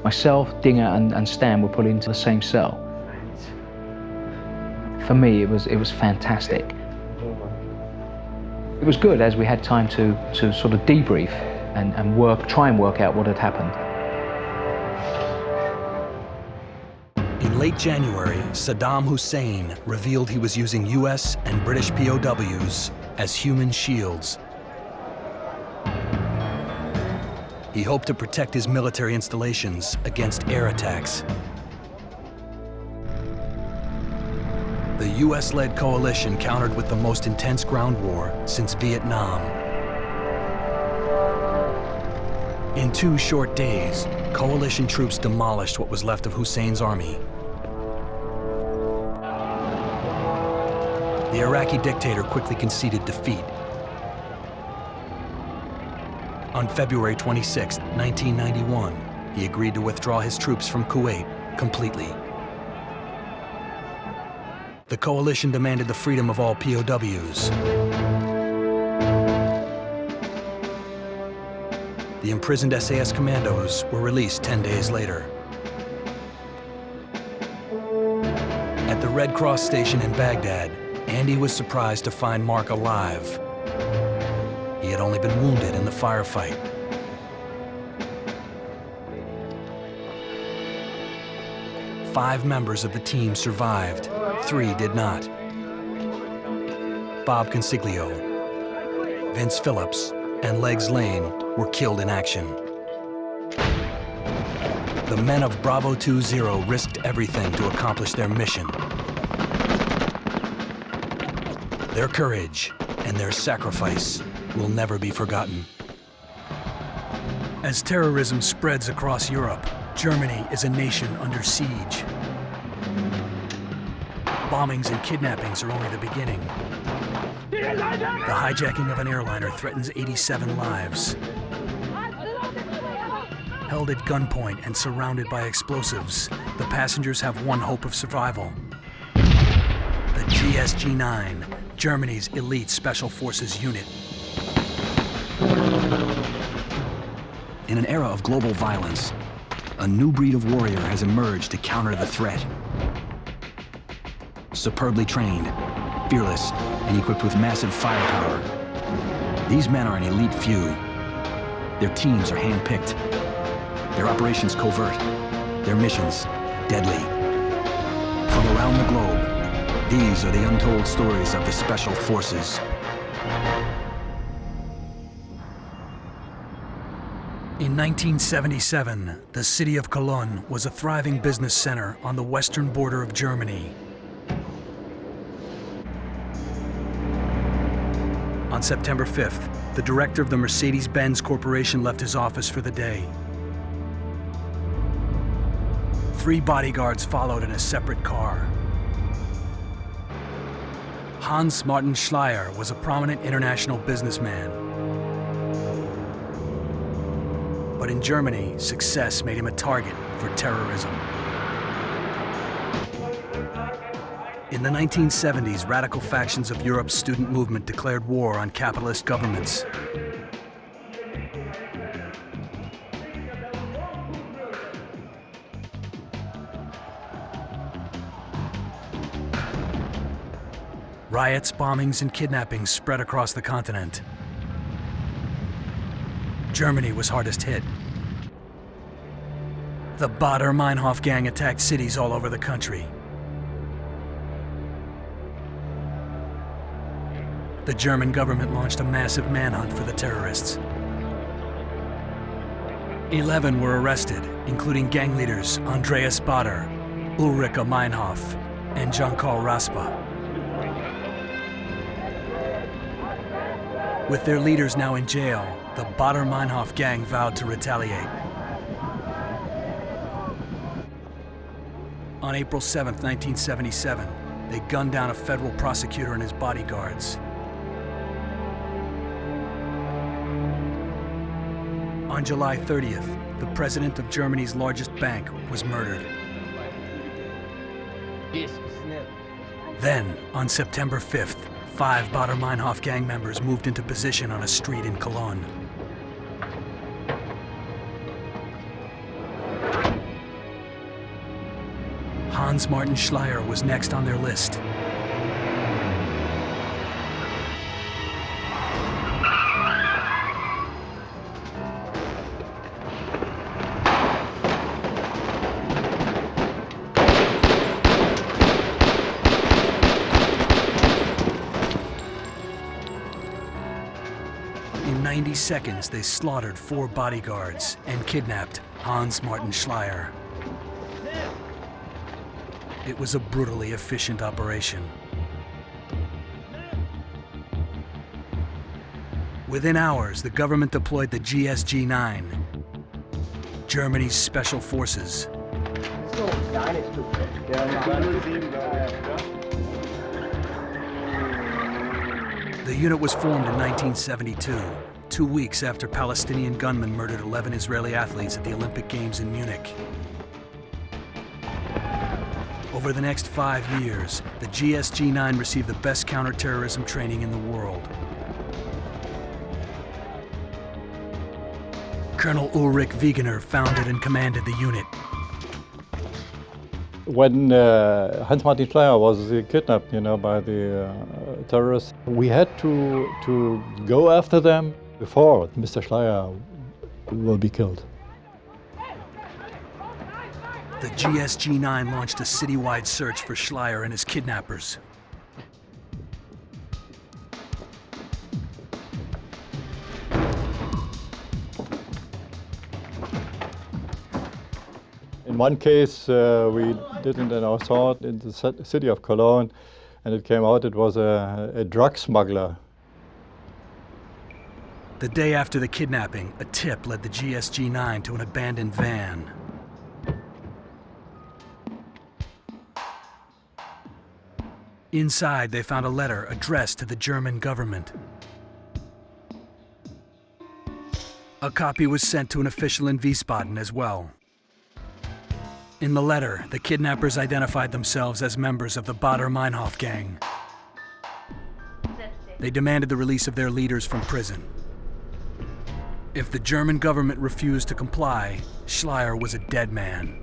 Myself, Dinger, and Stan were put into the same cell. For me, it was fantastic. It was good as we had time to sort of debrief and try and work out what had happened. In late January, Saddam Hussein revealed he was using US and British POWs as human shields. He hoped to protect his military installations against air attacks. The US-led coalition countered with the most intense ground war since Vietnam. In 2 short days, coalition troops demolished what was left of Hussein's army. The Iraqi dictator quickly conceded defeat. On February 26, 1991, he agreed to withdraw his troops from Kuwait completely. The coalition demanded the freedom of all POWs. The imprisoned SAS commandos were released 10 days later. At the Red Cross station in Baghdad, Andy was surprised to find Mark alive. He had only been wounded in the firefight. Five members of the team survived. 3 did not. Bob Consiglio, Vince Phillips, and Legs Lane were killed in action. The men of Bravo 2-0 risked everything to accomplish their mission. Their courage and their sacrifice will never be forgotten. As terrorism spreads across Europe, Germany is a nation under siege. Bombings and kidnappings are only the beginning. The hijacking of an airliner threatens 87 lives. Held at gunpoint and surrounded by explosives, the passengers have one hope of survival. The GSG-9, Germany's elite special forces unit. In an era of global violence, a new breed of warrior has emerged to counter the threat. Superbly trained, fearless, and equipped with massive firepower, these men are an elite few. Their teams are hand-picked, their operations covert, their missions deadly. From around the globe, these are the untold stories of the Special Forces. In 1977, the city of Cologne was a thriving business center on the western border of Germany. On September 5th, the director of the Mercedes-Benz Corporation left his office for the day. 3 bodyguards followed in a separate car. Hans Martin Schleyer was a prominent international businessman. But in Germany, success made him a target for terrorism. In the 1970s, radical factions of Europe's student movement declared war on capitalist governments. Riots, bombings, and kidnappings spread across the continent. Germany was hardest hit. The Baader-Meinhof gang attacked cities all over the country. The German government launched a massive manhunt for the terrorists. 11 were arrested, including gang leaders Andreas Baader, Ulrike Meinhof, and Jean-Carl Raspe. With their leaders now in jail, the Baader-Meinhof gang vowed to retaliate. On April 7, 1977, they gunned down a federal prosecutor and his bodyguards. On July 30th, the president of Germany's largest bank was murdered. Then, on September 5th, 5 Baader-Meinhof gang members moved into position on a street in Cologne. Hans Martin Schleyer was next on their list. In 90 seconds, they slaughtered 4 bodyguards and kidnapped Hans Martin Schleyer. It was a brutally efficient operation. Within hours, the government deployed the GSG-9, Germany's special forces. The unit was formed in 1972, 2 weeks after Palestinian gunmen murdered 11 Israeli athletes at the Olympic Games in Munich. Over the next 5 years, the GSG-9 received the best counterterrorism training in the world. Colonel Ulrich Wegener founded and commanded the unit. When Hans Martin Schleyer was kidnapped, by the terrorists, we had to go after them before Mr. Schleyer will be killed. The GSG-9 launched a citywide search for Schleyer and his kidnappers. In one case, we did an assault in the city of Cologne, and it came out it was a drug smuggler. The day after the kidnapping, a tip led the GSG-9 to an abandoned van. Inside, they found a letter addressed to the German government. A copy was sent to an official in Wiesbaden as well. In the letter, the kidnappers identified themselves as members of the Baader-Meinhof gang. They demanded the release of their leaders from prison. If the German government refused to comply, Schleyer was a dead man.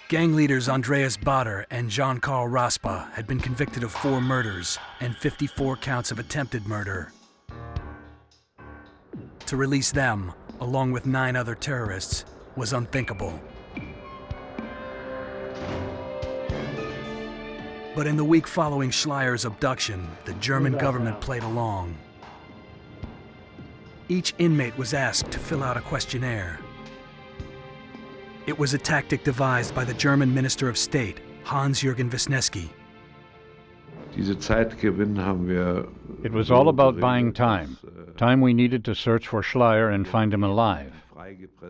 Gang leaders Andreas Bader and Jean-Karl Raspa had been convicted of 4 murders and 54 counts of attempted murder. To release them, along with 9 other terrorists, was unthinkable. But in the week following Schleyer's abduction, the German government played along. Each inmate was asked to fill out a questionnaire. It was a tactic devised by the German Minister of State, Hans-Jürgen Wisniewski. It was all about buying time. Time we needed to search for Schleyer and find him alive.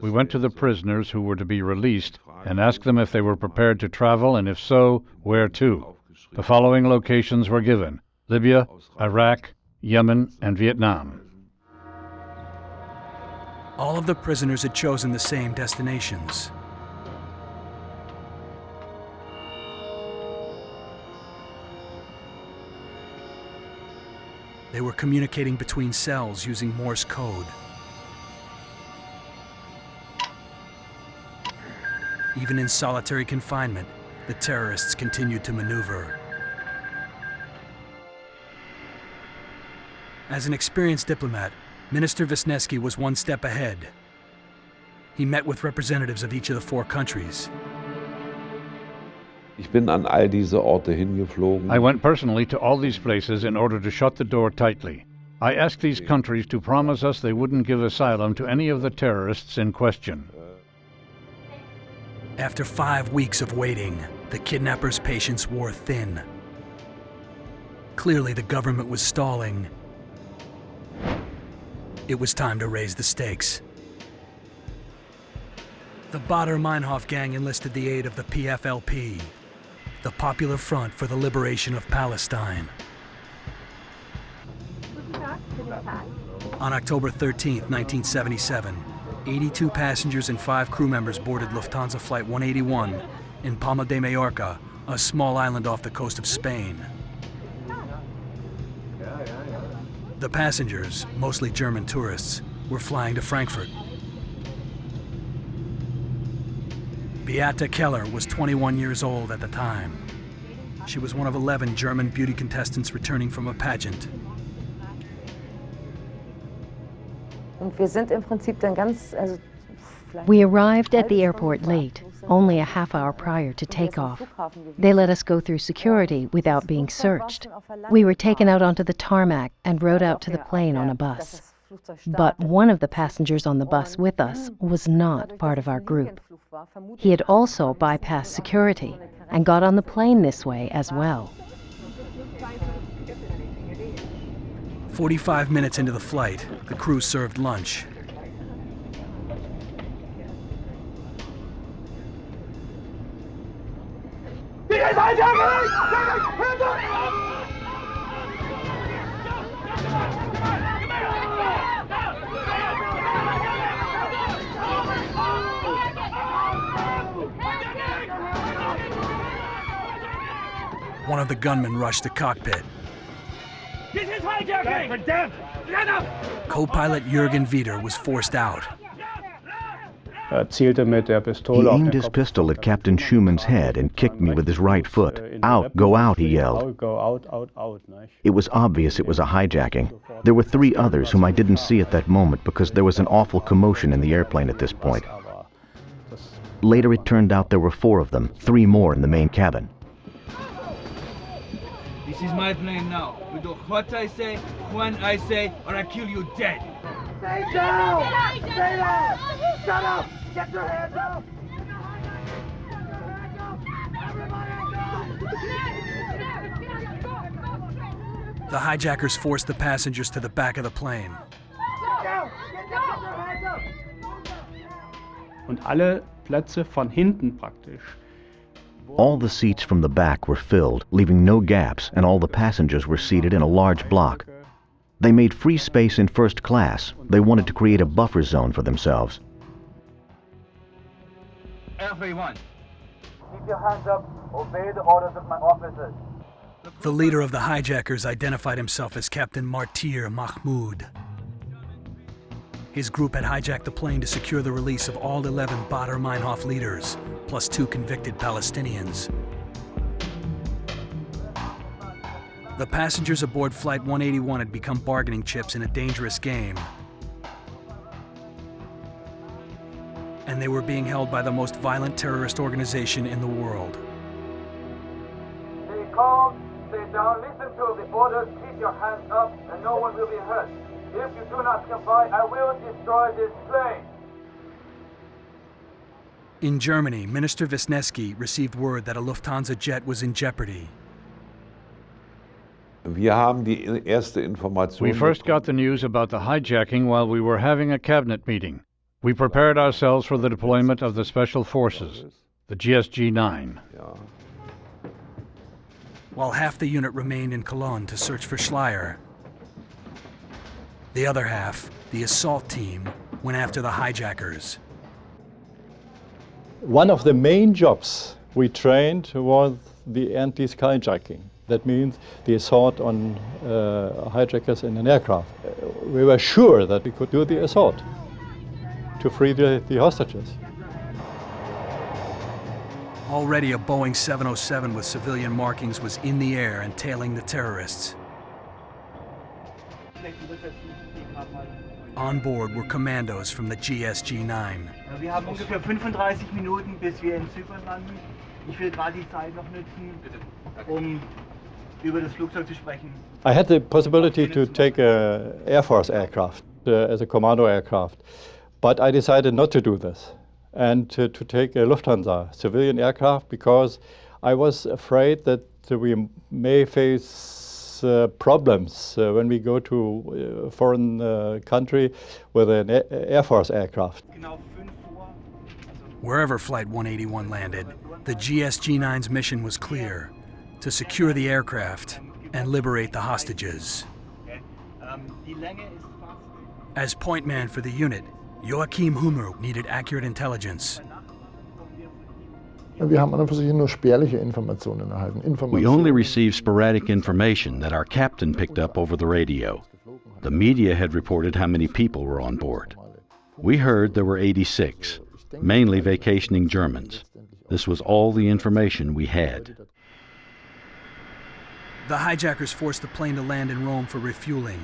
We went to the prisoners who were to be released and asked them if they were prepared to travel, and if so, where to. The following locations were given: Libya, Iraq, Yemen, and Vietnam. All of the prisoners had chosen the same destinations. They were communicating between cells using Morse code. Even in solitary confinement, the terrorists continued to maneuver. As an experienced diplomat, Minister Wisniewski was one step ahead. He met with representatives of each of the 4 countries. I went personally to all these places in order to shut the door tightly. I asked these countries to promise us they wouldn't give asylum to any of the terrorists in question. After 5 weeks of waiting, the kidnappers' patience wore thin. Clearly, the government was stalling. It was time to raise the stakes. The Baader-Meinhof gang enlisted the aid of the PFLP, the Popular Front for the Liberation of Palestine. On October 13, 1977, 82 passengers and 5 crew members boarded Lufthansa Flight 181 in Palma de Mallorca, a small island off the coast of Spain. The passengers, mostly German tourists, were flying to Frankfurt. Beate Keller was 21 years old at the time. She was one of 11 German beauty contestants returning from a pageant. We arrived at the airport late, only a half hour prior to takeoff. They let us go through security without being searched. We were taken out onto the tarmac and rode out to the plane on a bus. But one of the passengers on the bus with us was not part of our group. He had also bypassed security and got on the plane this way as well. 45 minutes into the flight, the crew served lunch. One of the gunmen rushed the cockpit. This is hijacking! Verdammt! Co-pilot Jürgen Wieder was forced out. He aimed his pistol at Captain Schumann's head and kicked me with his right foot. Out, go out, he yelled. It was obvious it was a hijacking. There were 3 others whom I didn't see at that moment because there was an awful commotion in the airplane at this point. Later it turned out there were 4 of them, 3 more in the main cabin. This is my plane now. You do what I say, when I say, or I kill you dead. Stay down! Stay down! Shut up! Get your hands up! The hijackers forced the passengers to the back of the plane. Get down! Get down! Get your hands up! Und alle Plätze von hinten praktisch. All the seats from the back were filled, leaving no gaps, and all the passengers were seated in a large block. They made free space in first class. They wanted to create a buffer zone for themselves. Everyone, keep your hands up. Obey the orders of my officers. The leader of the hijackers identified himself as Captain Martyr Mahmoud. His group had hijacked the plane to secure the release of all 11 Badr Meinhof leaders, plus 2 convicted Palestinians. The passengers aboard Flight 181 had become bargaining chips in a dangerous game. And they were being held by the most violent terrorist organization in the world. Stay calm, stay down, listen to the orders, keep your hands up, and no one will be hurt. If you do not comply, I will destroy this plane. In Germany, Minister Wisniewski received word that a Lufthansa jet was in jeopardy. We first got the news about the hijacking while we were having a cabinet meeting. We prepared ourselves for the deployment of the Special Forces, the GSG-9. While half the unit remained in Cologne to search for Schleyer, the other half, the assault team, went after the hijackers. One of the main jobs we trained was the anti-skyjacking. That means the assault on hijackers in an aircraft. We were sure that we could do the assault to free the hostages. Already a Boeing 707 with civilian markings was in the air and tailing the terrorists. On board were commandos from the GSG-9. Wir haben ungefähr 35 Minuten, bis wir in Zypern landen. Ich will gerade die Zeit noch nutzen, über das Flugzeug zu sprechen. I had the possibility to take an Air Force aircraft as a Commando aircraft, but I decided not to do this and to take a Lufthansa civilian aircraft because I was afraid that we may face problems when we go to a foreign country with an Air Force aircraft. Wherever Flight 181 landed, the GSG-9's mission was clear: to secure the aircraft and liberate the hostages. As point man for the unit, Joachim Hummer needed accurate intelligence. We only received sporadic information that our captain picked up over the radio. The media had reported how many people were on board. We heard there were 86, mainly vacationing Germans. This was all the information we had. The hijackers forced the plane to land in Rome for refueling.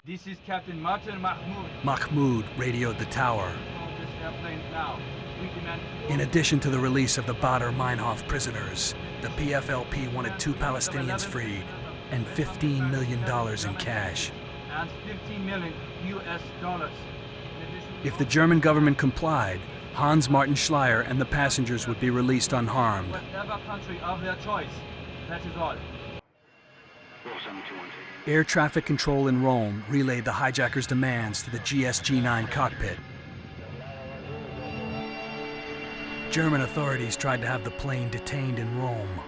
This is Captain Martin Mahmoud. Mahmoud radioed the tower. In addition to the release of the Badr Meinhof prisoners, the PFLP wanted 2 Palestinians freed and $15 million in cash. And $15 million US. If the German government complied, Hans-Martin Schleyer and the passengers would be released unharmed. Whatever country of their choice, that is all. Air traffic control in Rome relayed the hijackers' demands to the GSG-9 cockpit. German authorities tried to have the plane detained in Rome.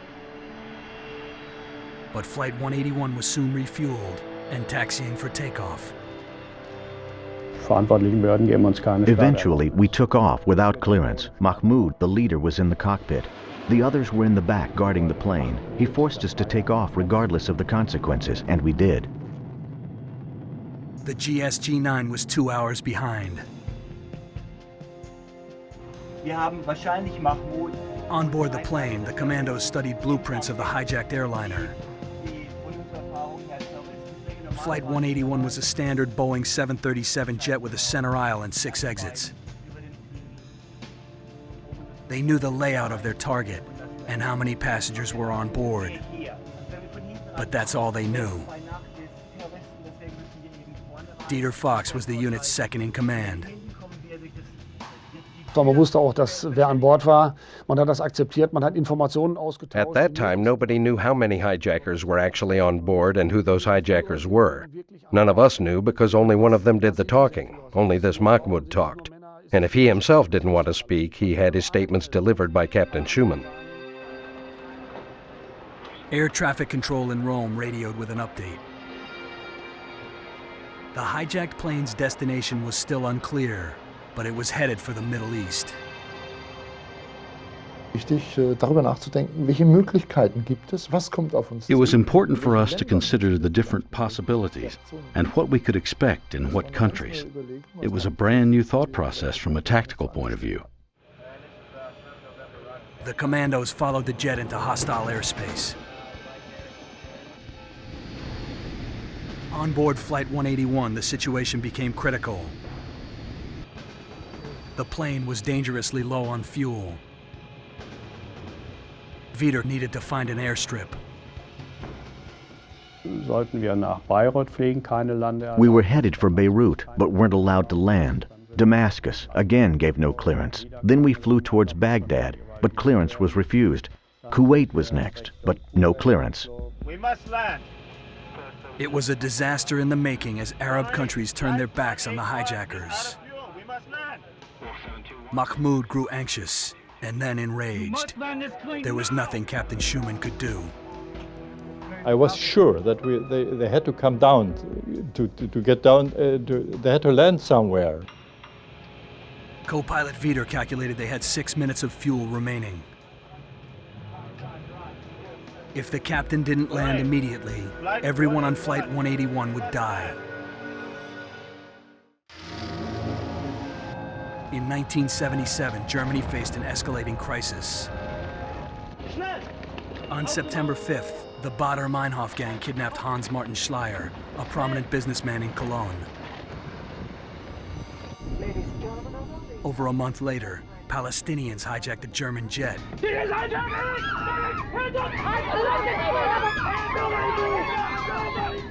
But Flight 181 was soon refueled and taxiing for takeoff. Eventually, we took off without clearance. Mahmoud, the leader, was in the cockpit. The others were in the back guarding the plane. He forced us to take off regardless of the consequences, and we did. The GSG-9 was 2 hours behind. On board the plane, the commandos studied blueprints of the hijacked airliner. Flight 181 was a standard Boeing 737 jet with a center aisle and 6 exits. They knew the layout of their target and how many passengers were on board. But that's all they knew. Dieter Fox was the unit's second in command. Man wusste auch, dass wer an Bord war. Man hat das akzeptiert, man hat Informationen ausgetauscht. At that time, nobody knew how many hijackers were actually on board and who those hijackers were. None of us knew because only one of them did the talking. Only this Mahmoud talked. And if he himself didn't want to speak, he had his statements delivered by Captain Schumann. Air traffic control in Rome radioed with an update. The hijacked plane's destination was still unclear, but it was headed for the Middle East. It was important for us to consider the different possibilities and what we could expect in what countries. It was a brand new thought process from a tactical point of view. The Commandos followed the jet into hostile airspace. On board Flight 181, the situation became critical. The plane was dangerously low on fuel. Wieder needed to find an airstrip. We were headed for Beirut, but weren't allowed to land. Damascus, again, gave no clearance. Then we flew towards Baghdad, but clearance was refused. Kuwait was next, but no clearance. We must land. It was a disaster in the making as Arab countries turned their backs on the hijackers. Mahmoud grew anxious and then enraged. There was nothing Captain Schumann could do. I was sure that they had to come down, to get down, they had to land somewhere. Co-pilot Wieder calculated they had 6 minutes of fuel remaining. If the captain didn't land immediately, everyone on Flight 181 would die. In 1977, Germany faced an escalating crisis. On September 5th, the Baader-Meinhof gang kidnapped Hans-Martin Schleyer, a prominent businessman in Cologne. Over a month later, Palestinians hijacked a German jet.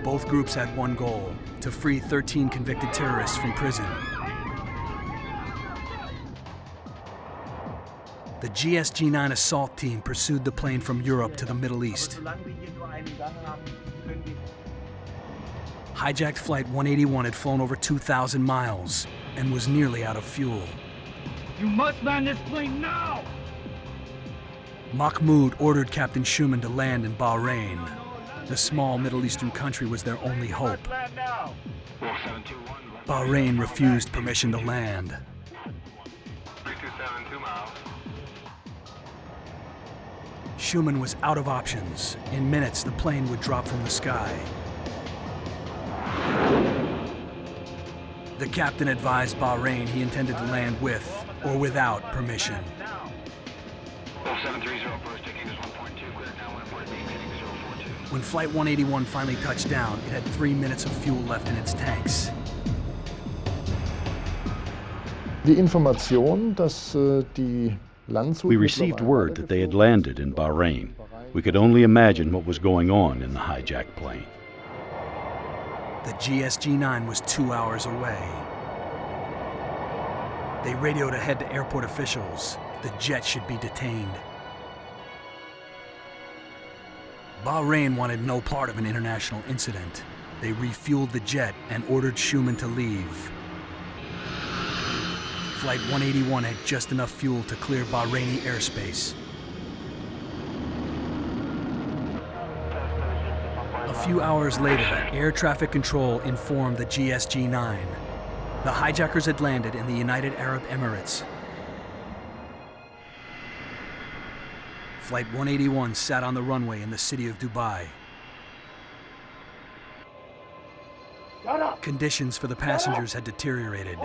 Both groups had one goal: to free 13 convicted terrorists from prison. The GSG-9 assault team pursued the plane from Europe to the Middle East. Hijacked Flight 181 had flown over 2,000 miles and was nearly out of fuel. You must land this plane now! Mahmoud ordered Captain Schumann to land in Bahrain. The small Middle Eastern country was their only hope. Bahrain refused permission to land. Schumann was out of options. In minutes, the plane would drop from the sky. The captain advised Bahrain he intended to land with or without permission. When Flight 181 finally touched down, it had 3 minutes of fuel left in its tanks. We received word that they had landed in Bahrain. We could only imagine what was going on in the hijacked plane. The GSG-9 was 2 hours away. They radioed ahead to airport officials. The jet should be detained. Bahrain wanted no part of an international incident. They refueled the jet and ordered Schumann to leave. Flight 181 had just enough fuel to clear Bahraini airspace. A few hours later, air traffic control informed the GSG-9. The hijackers had landed in the United Arab Emirates. Flight 181 sat on the runway in the city of Dubai. Conditions for the passengers had deteriorated.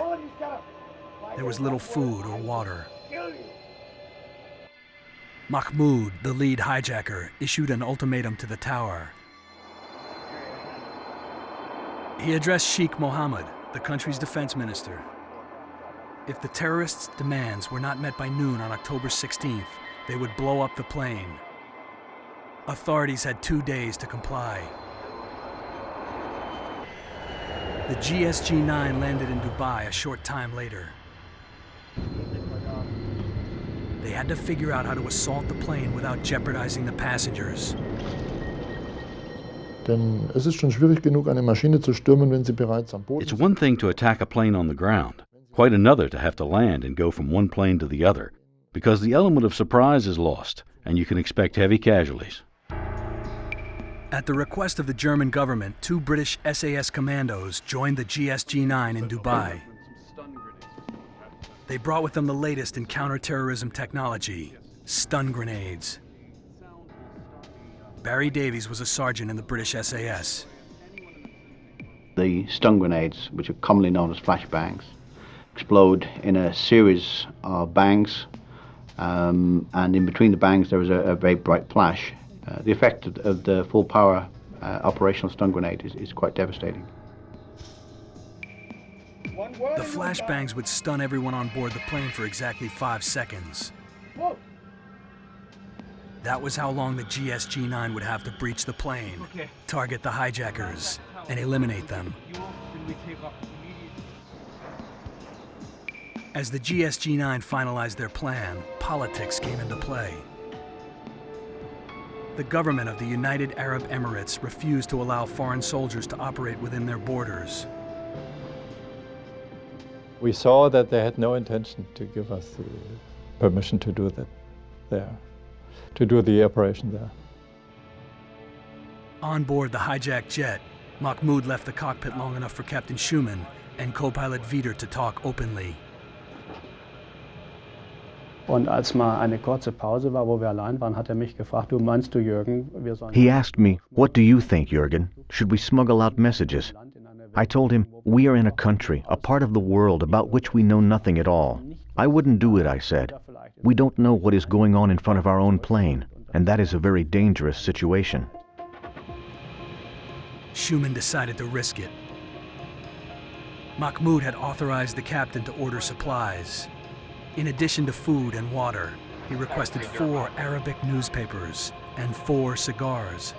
There was little food or water. Mahmoud, the lead hijacker, issued an ultimatum to the tower. He addressed Sheikh Mohammed, the country's defense minister. If the terrorists' demands were not met by noon on October 16th, they would blow up the plane. Authorities had 2 days to comply. The GSG-9 landed in Dubai a short time later. They had to figure out how to assault the plane without jeopardizing the passengers. It's one thing to attack a plane on the ground, quite another to have to land and go from one plane to the other, because the element of surprise is lost, and you can expect heavy casualties. At the request of the German government, 2 British SAS commandos joined the GSG-9 in Dubai. They brought with them the latest in counterterrorism technology, stun grenades. Barry Davies was a sergeant in the British SAS. The stun grenades, which are commonly known as flashbangs, explode in a series of bangs, and in between the bangs there was a very bright flash. The effect of the full power operational stun grenade is quite devastating. The flashbangs would stun everyone on board the plane for exactly 5 seconds. That was how long the GSG-9 would have to breach the plane, target the hijackers, and eliminate them. As the GSG-9 finalized their plan, politics came into play. The government of the United Arab Emirates refused to allow foreign soldiers to operate within their borders. We saw that they had no intention to give us the permission to do that there, to do the operation there. On board the hijacked jet, Mahmoud left the cockpit long enough for Captain Schumann and co-pilot Wieder to talk openly. Und als mal eine kurze Pause war, wo wir allein waren, hat mich gefragt, du meinst du, Jürgen, wir sollen... He asked me, "What do you think, Jürgen? Should we smuggle out messages?" I told him, "We are in a country, a part of the world about which we know nothing at all. I wouldn't do it," I said. "We don't know what is going on in front of our own plane, and that is a very dangerous situation." Schumann decided to risk it. Mahmoud had authorized the captain to order supplies. In addition to food and water, he requested 4 Arabic newspapers and 4 cigars.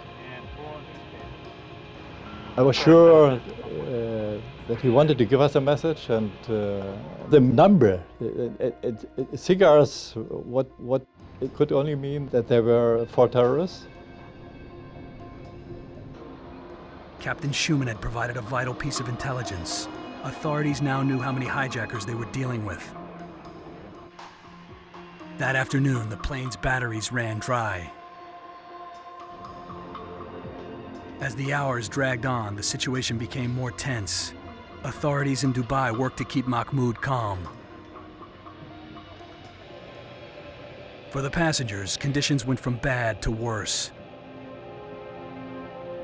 I was sure that he wanted to give us a message, and the number, cigars, what it could only mean that they were for terrorists. Captain Schumann had provided a vital piece of intelligence. Authorities now knew how many hijackers they were dealing with. That afternoon, the plane's batteries ran dry. As the hours dragged on, the situation became more tense. Authorities in Dubai worked to keep Mahmoud calm. For the passengers, conditions went from bad to worse.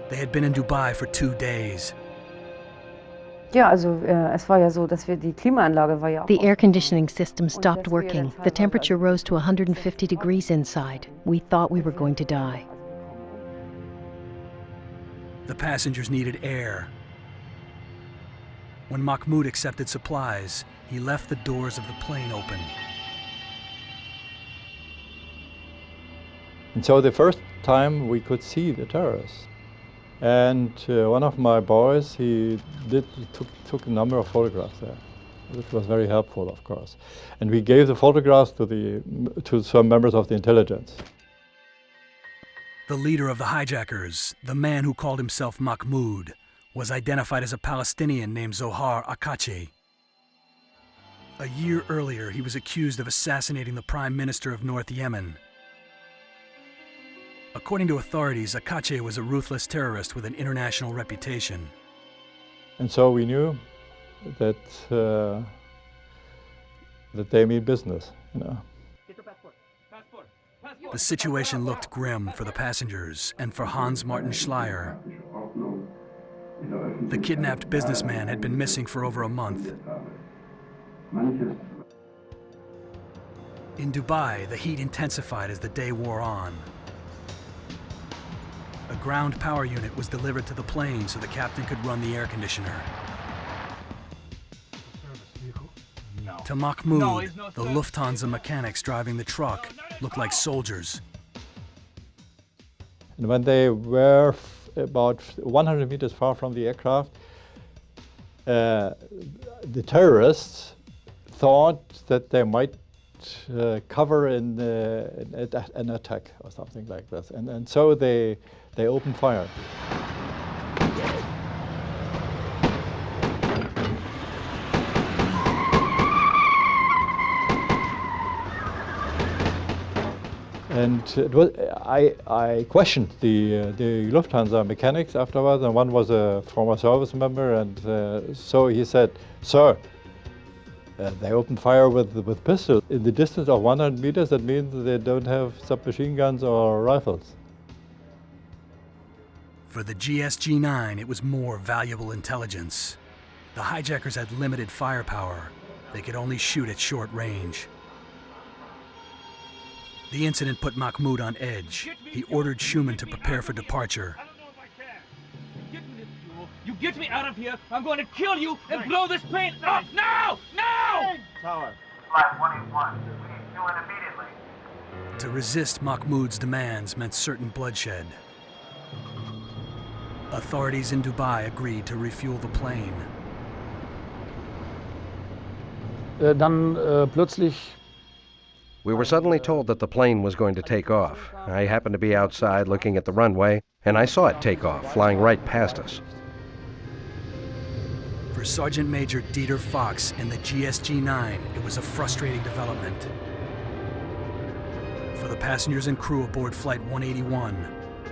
They had been in Dubai for 2 days. Ja, also es war ja so, dass wir die Klimaanlage war ja auch. The air conditioning system stopped working. The temperature rose to 150 degrees inside. We thought we were going to die. The passengers needed air. When Mahmoud accepted supplies, he left the doors of the plane open. And so the first time we could see the terrorists. And one of my boys, he took a number of photographs there, which was very helpful, of course. And we gave the photographs to some members of the intelligence. The leader of the hijackers, the man who called himself Mahmoud, was identified as a Palestinian named Zohar Akache. A year earlier, he was accused of assassinating the Prime Minister of North Yemen. According to authorities, Akache was a ruthless terrorist with an international reputation. And so we knew that that they mean business, you know. The situation looked grim for the passengers and for Hans Martin Schleyer. The kidnapped businessman had been missing for over a month. In Dubai, the heat intensified as the day wore on. A ground power unit was delivered to the plane so the captain could run the air conditioner. To Mahmoud, the Lufthansa mechanics driving the truck looked like soldiers. And when they were about 100 meters far from the aircraft, the terrorists thought that they might cover an attack or something like this. And so they opened fire. And it was, I questioned the Lufthansa mechanics afterwards, and one was a former service member, and so he said, "Sir, They open fire with pistols. In the distance of 100 meters, that means they don't have submachine guns or rifles. For the GSG-9, it was more valuable intelligence. The hijackers had limited firepower. They could only shoot at short range. The incident put Mahmoud on edge. He ordered Schumann to prepare for departure. You get me out of here, I'm going to kill you and blow this plane up now! Now! Tower. Flight 181, we need Schumann immediately. To resist Mahmoud's demands meant certain bloodshed. Authorities in Dubai agreed to refuel the plane. We were suddenly told that the plane was going to take off. I happened to be outside looking at the runway, and I saw it take off, flying right past us. For Sergeant Major Dieter Fox and the GSG-9, it was a frustrating development. For the passengers and crew aboard Flight 181,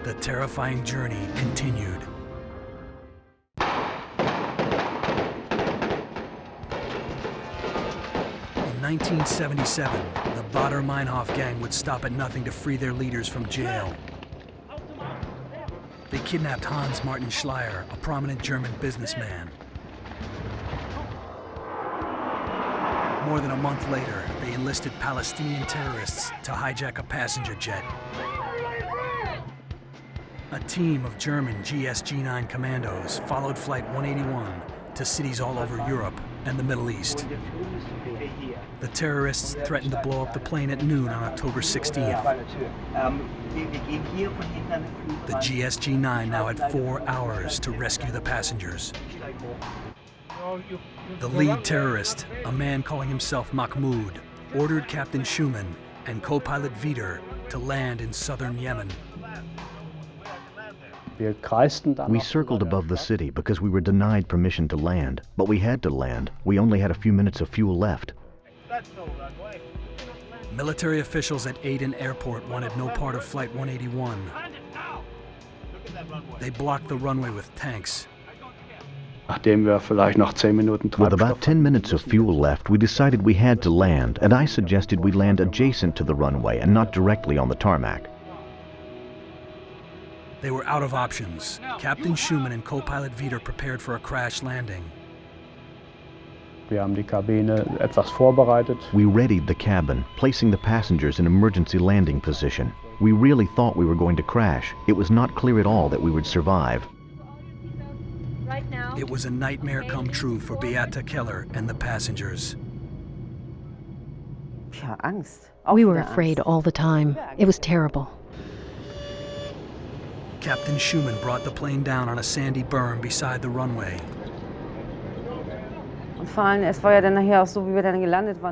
the terrifying journey continued. In 1977, the Baader-Meinhof gang would stop at nothing to free their leaders from jail. They kidnapped Hans Martin Schleyer, a prominent German businessman. More than a month later, they enlisted Palestinian terrorists to hijack a passenger jet. A team of German GSG-9 commandos followed Flight 181 to cities all over Europe and the Middle East. The terrorists threatened to blow up the plane at noon on October 16th. The GSG-9 now had 4 hours to rescue the passengers. The lead terrorist, a man calling himself Mahmoud, ordered Captain Schumann and co-pilot Wieder to land in southern Yemen. We circled above the city because we were denied permission to land, but we had to land. We only had a few minutes of fuel left. Military officials at Aden Airport wanted no part of Flight 181. They blocked the runway with tanks. With about 10 minutes of fuel left, we decided we had to land, and I suggested we land adjacent to the runway and not directly on the tarmac. They were out of options. Captain Schumann and co-pilot Wieder prepared for a crash landing. We readied the cabin, placing the passengers in emergency landing position. We really thought we were going to crash. It was not clear at all that we would survive. It was a nightmare come true for Beata Keller and the passengers. We were afraid all the time. It was terrible. Captain Schumann brought the plane down on a sandy berm beside the runway.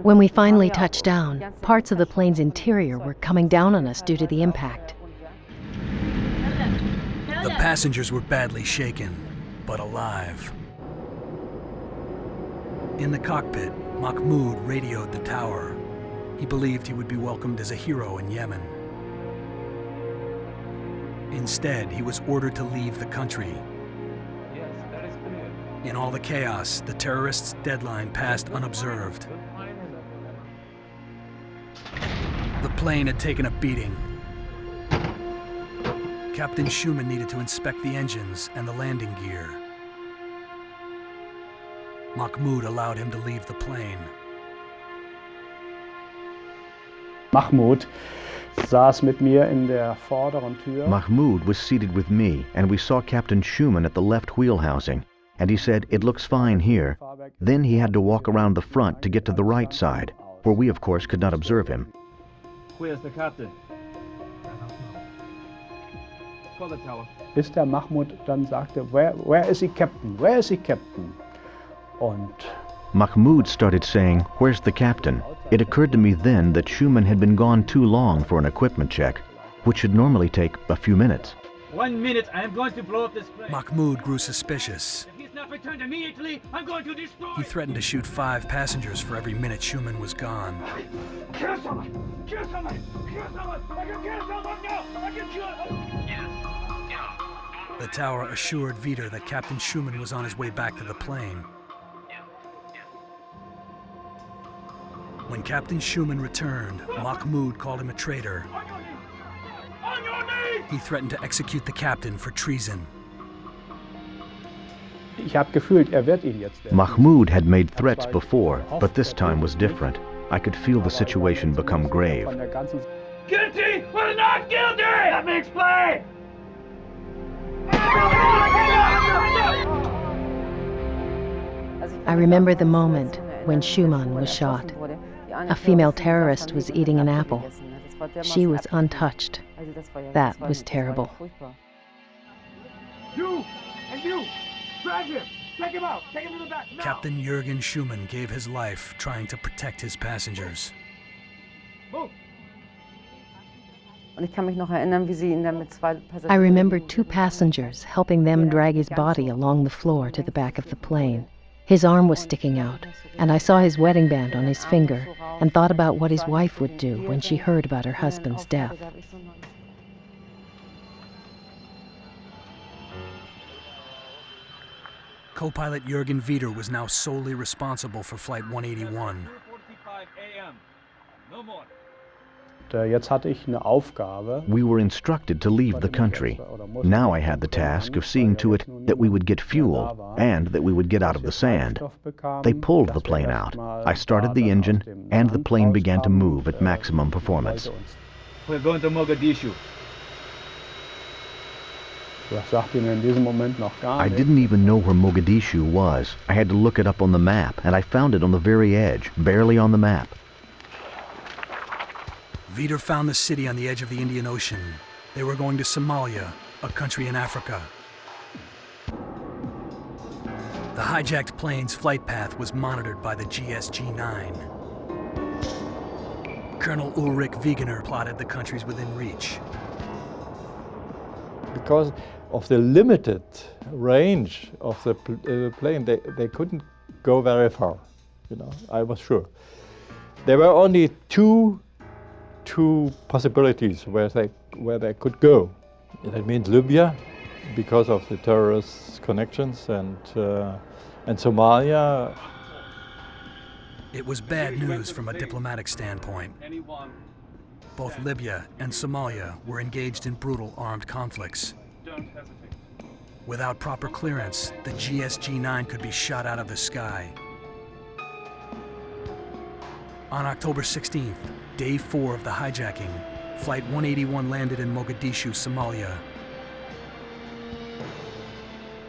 When we finally touched down, parts of the plane's interior were coming down on us due to the impact. The passengers were badly shaken, but alive. In the cockpit, Mahmoud radioed the tower. He believed he would be welcomed as a hero in Yemen. Instead, he was ordered to leave the country. In all the chaos, the terrorists' deadline passed unobserved. The plane had taken a beating. Captain Schumann needed to inspect the engines and the landing gear. Mahmoud allowed him to leave the plane. Mahmoud saß mit mir in der vorderen Tür. Mahmoud was seated with me, and we saw Captain Schumann at the left wheel housing, and he said, "It looks fine here." Then he had to walk around the front to get to the right side, where we, of course, could not observe him. Where's the captain? Call the tower. Bis der Mahmoud dann sagte, where is he, Captain? Where is he, Captain? Und Mahmoud started saying, "Where's the captain?" It occurred to me then that Schumann had been gone too long for an equipment check, which should normally take a few minutes. 1 minute, I am going to blow up this plane. Mahmoud grew suspicious. If he's not returned immediately, I'm going to destroy. He threatened to shoot 5 passengers for every minute Schumann was gone. Kill someone! Kill someone! Kill someone! I can kill someone now! I can kill. The tower assured Wieder that Captain Schumann was on his way back to the plane. When Captain Schumann returned, Mahmoud called him a traitor. He threatened to execute the captain for treason. Mahmoud had made threats before, but this time was different. I could feel the situation become grave. Guilty! We're not guilty! Let me explain! I remember the moment when Schumann was shot. A female terrorist was eating an apple. She was untouched. That was terrible. You! And you! Drag him! Take him out! Take him to the back! Now! Captain Jürgen Schumann gave his life trying to protect his passengers. Move! I remember two passengers helping them drag his body along the floor to the back of the plane. His arm was sticking out, and I saw his wedding band on his finger and thought about what his wife would do when she heard about her husband's death. Co-pilot Jürgen Wieder was now solely responsible for Flight 181. No more. We were instructed to leave the country. Now I had the task of seeing to it that we would get fuel and that we would get out of the sand. They pulled the plane out. I started the engine, and the plane began to move at maximum performance. We're going to Mogadishu. I didn't even know where Mogadishu was. I had to look it up on the map, and I found it on the very edge, barely on the map. Wieder found the city on the edge of the Indian Ocean. They were going to Somalia, a country in Africa. The hijacked plane's flight path was monitored by the GSG-9. Colonel Ulrich Wegener plotted the countries within reach. Because of the limited range of the plane, they couldn't go very far. You know, I was sure. There were only two possibilities where they could go. That means Libya, because of the terrorist connections, and Somalia. It was bad news from a diplomatic standpoint. Both Libya and Somalia were engaged in brutal armed conflicts. Without proper clearance, the GSG-9 could be shot out of the sky. On October 16th, day 4 of the hijacking, Flight 181 landed in Mogadishu, Somalia.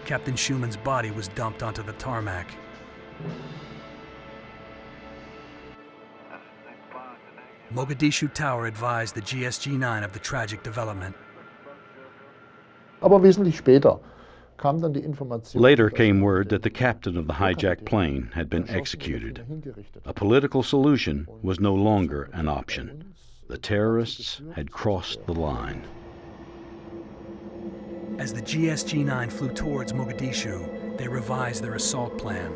Captain Schumann's body was dumped onto the tarmac. Mogadishu Tower advised the GSG-9 of the tragic development. Aber wesentlich später. Later came word that the captain of the hijacked plane had been executed. A political solution was no longer an option. The terrorists had crossed the line. As the GSG-9 flew towards Mogadishu, they revised their assault plan.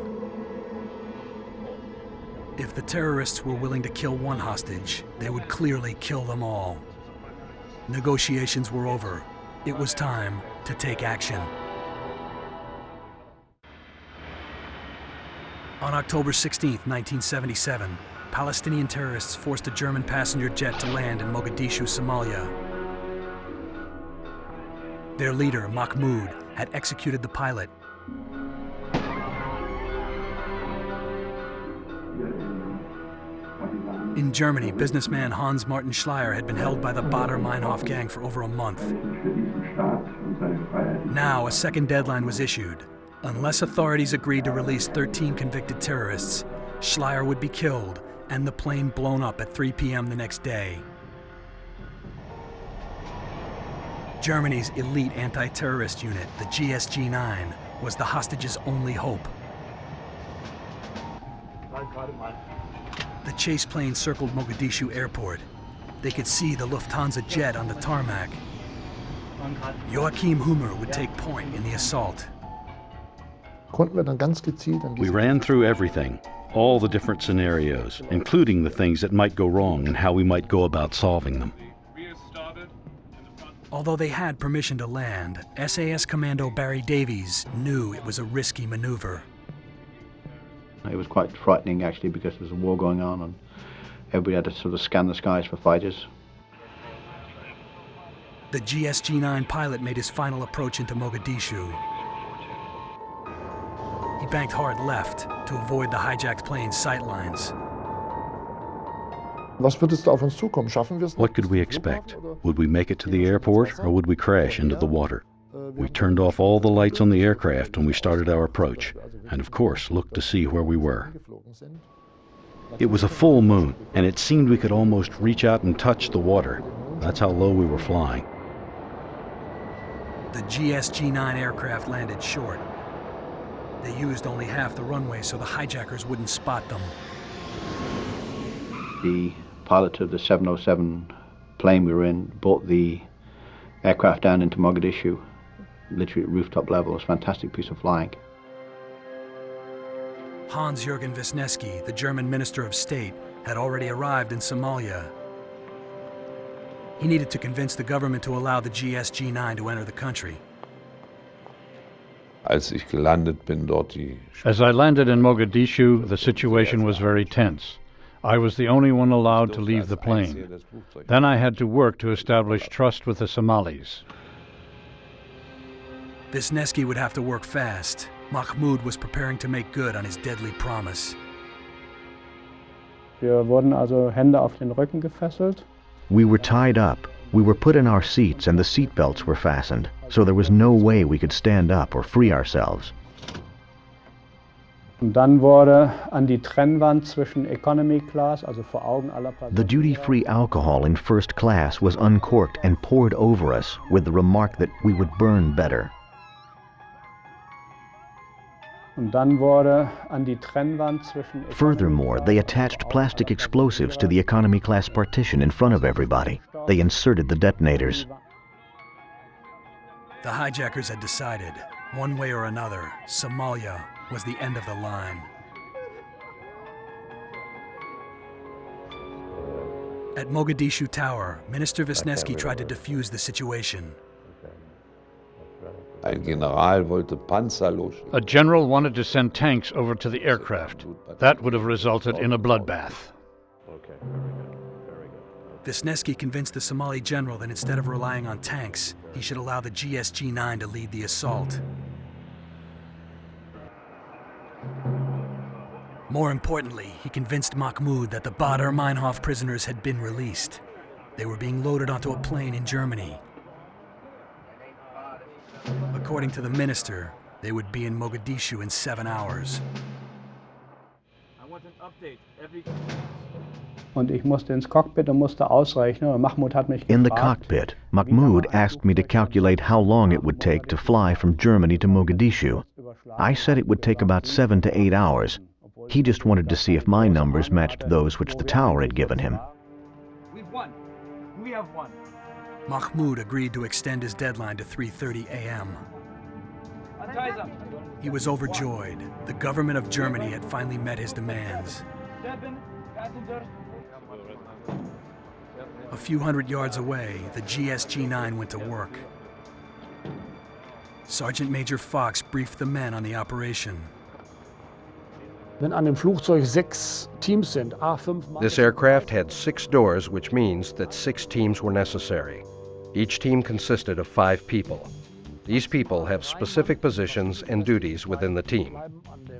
If the terrorists were willing to kill one hostage, they would clearly kill them all. Negotiations were over. It was time to take action. On October 16, 1977, Palestinian terrorists forced a German passenger jet to land in Mogadishu, Somalia. Their leader, Mahmoud, had executed the pilot. In Germany, businessman Hans Martin Schleyer had been held by the Baader-Meinhof gang for over a month. Now, a second deadline was issued. Unless authorities agreed to release 13 convicted terrorists, Schleyer would be killed and the plane blown up at 3 p.m. the next day. Germany's elite anti-terrorist unit, the GSG-9, was the hostages' only hope. The chase plane circled Mogadishu airport. They could see the Lufthansa jet on the tarmac. Joachim Humer would take point in the assault. We ran through everything, all the different scenarios, including the things that might go wrong and how we might go about solving them. Although they had permission to land, SAS Commando Barry Davies knew it was a risky maneuver. It was quite frightening, actually, because there's a war going on, and Everybody had to sort of scan the skies for fighters. The GSG-9 pilot made his final approach into Mogadishu. He banked hard left to avoid the hijacked plane's sightlines. What could we expect? Would we make it to the airport, or would we crash into the water? We turned off all the lights on the aircraft when we started our approach, and of course looked to see where we were. It was a full moon, and it seemed we could almost reach out and touch the water. That's how low we were flying. The GSG-9 aircraft landed short. They used only half the runway so the hijackers wouldn't spot them. The pilot of the 707 plane we were in brought the aircraft down into Mogadishu, literally at rooftop level. It was a fantastic piece of flying. Hans-Jürgen Wisniewski, the German Minister of State, had already arrived in Somalia. He needed to convince the government to allow the GSG-9 to enter the country. As I landed in Mogadishu, the situation was very tense. I was the only one allowed to leave the plane. Then I had to work to establish trust with the Somalis. Wisniewski would have to work fast. Mahmoud was preparing to make good on his deadly promise. Wir wurden also Hände auf den Rücken gefesselt. We were tied up. We were put in our seats and the seat belts were fastened, so there was no way we could stand up or free ourselves. Und dann wurde an die Trennwand zwischen Economy Class, also vor Augen aller Passagiere. The duty-free alcohol in first class was uncorked and poured over us with the remark that we would burn better. Und dann wurde an die Trennwand zwischen Furthermore, they attached plastic explosives to the economy class partition in front of everybody. They inserted the detonators. The hijackers had decided, one way or another, Somalia was the end of the line. At Mogadishu Tower, Minister Wisniewski tried to defuse the situation. A general wanted to send tanks over to the aircraft. That would have resulted in a bloodbath. Wisniewski convinced the Somali general that instead of relying on tanks, he should allow the GSG-9 to lead the assault. More importantly, he convinced Mahmoud that the Baader-Meinhof prisoners had been released. They were being loaded onto a plane in Germany. According to the minister, they would be in Mogadishu in 7 hours. Und ich musste ins Cockpit und musste ausrechnen. Und Mahmoud hat mich gefragt. In the cockpit, Mahmoud asked me to calculate how long it would take to fly from Germany to Mogadishu. I said it would take about 7 to 8 hours. He just wanted to see if my numbers matched those which the tower had given him. We've won. We have won. Mahmoud agreed to extend his deadline to 3:30 a.m. He was overjoyed. The government of Germany had finally met his demands. A few hundred yards away, the GSG-9 went to work. Sergeant Major Fox briefed the men on the operation. Wenn an dem Flugzeug 6 Teams sind, A5 Mann. This aircraft had 6 doors, which means that 6 teams were necessary. Each team consisted of 5 people. These people have specific positions and duties within the team.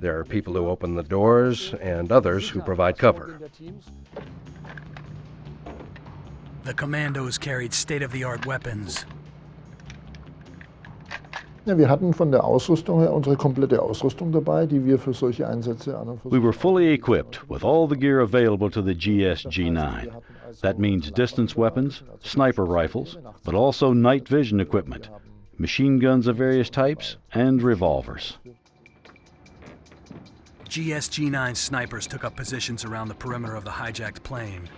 There are people who open the doors and others who provide cover. The Commandos carried state-of-the-art weapons. Ja, wir hatten von der Ausrüstung her unsere komplette Ausrüstung dabei, die wir für solche Einsätze an und für We were fully equipped with all the gear available to the GSG-9. That means distance weapons, sniper rifles, but also night vision equipment, machine guns of various types, and revolvers. GSG-9 snipers took up positions around the perimeter of the hijacked plane.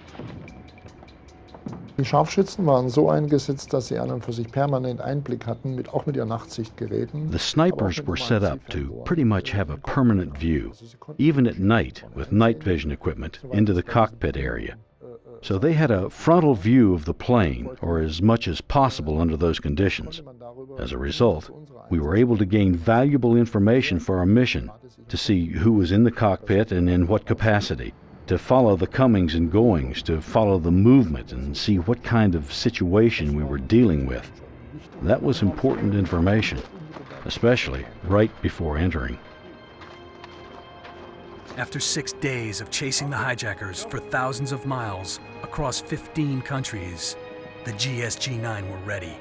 Die Scharfschützen waren so eingesetzt, dass sie an und für sich permanent Einblick hatten, auch mit ihren Nachtsichtgeräten. The snipers were set up to pretty much have a permanent view, even at night with night vision equipment, into the cockpit area. So they had a frontal view of the plane, or as much as possible under those conditions. As a result, we were able to gain valuable information for our mission, to see who was in the cockpit and in what capacity, to follow the comings and goings, to follow the movement and see what kind of situation we were dealing with. That was important information, especially right before entering. After 6 days of chasing the hijackers for thousands of miles across 15 countries, the GSG-9 were ready.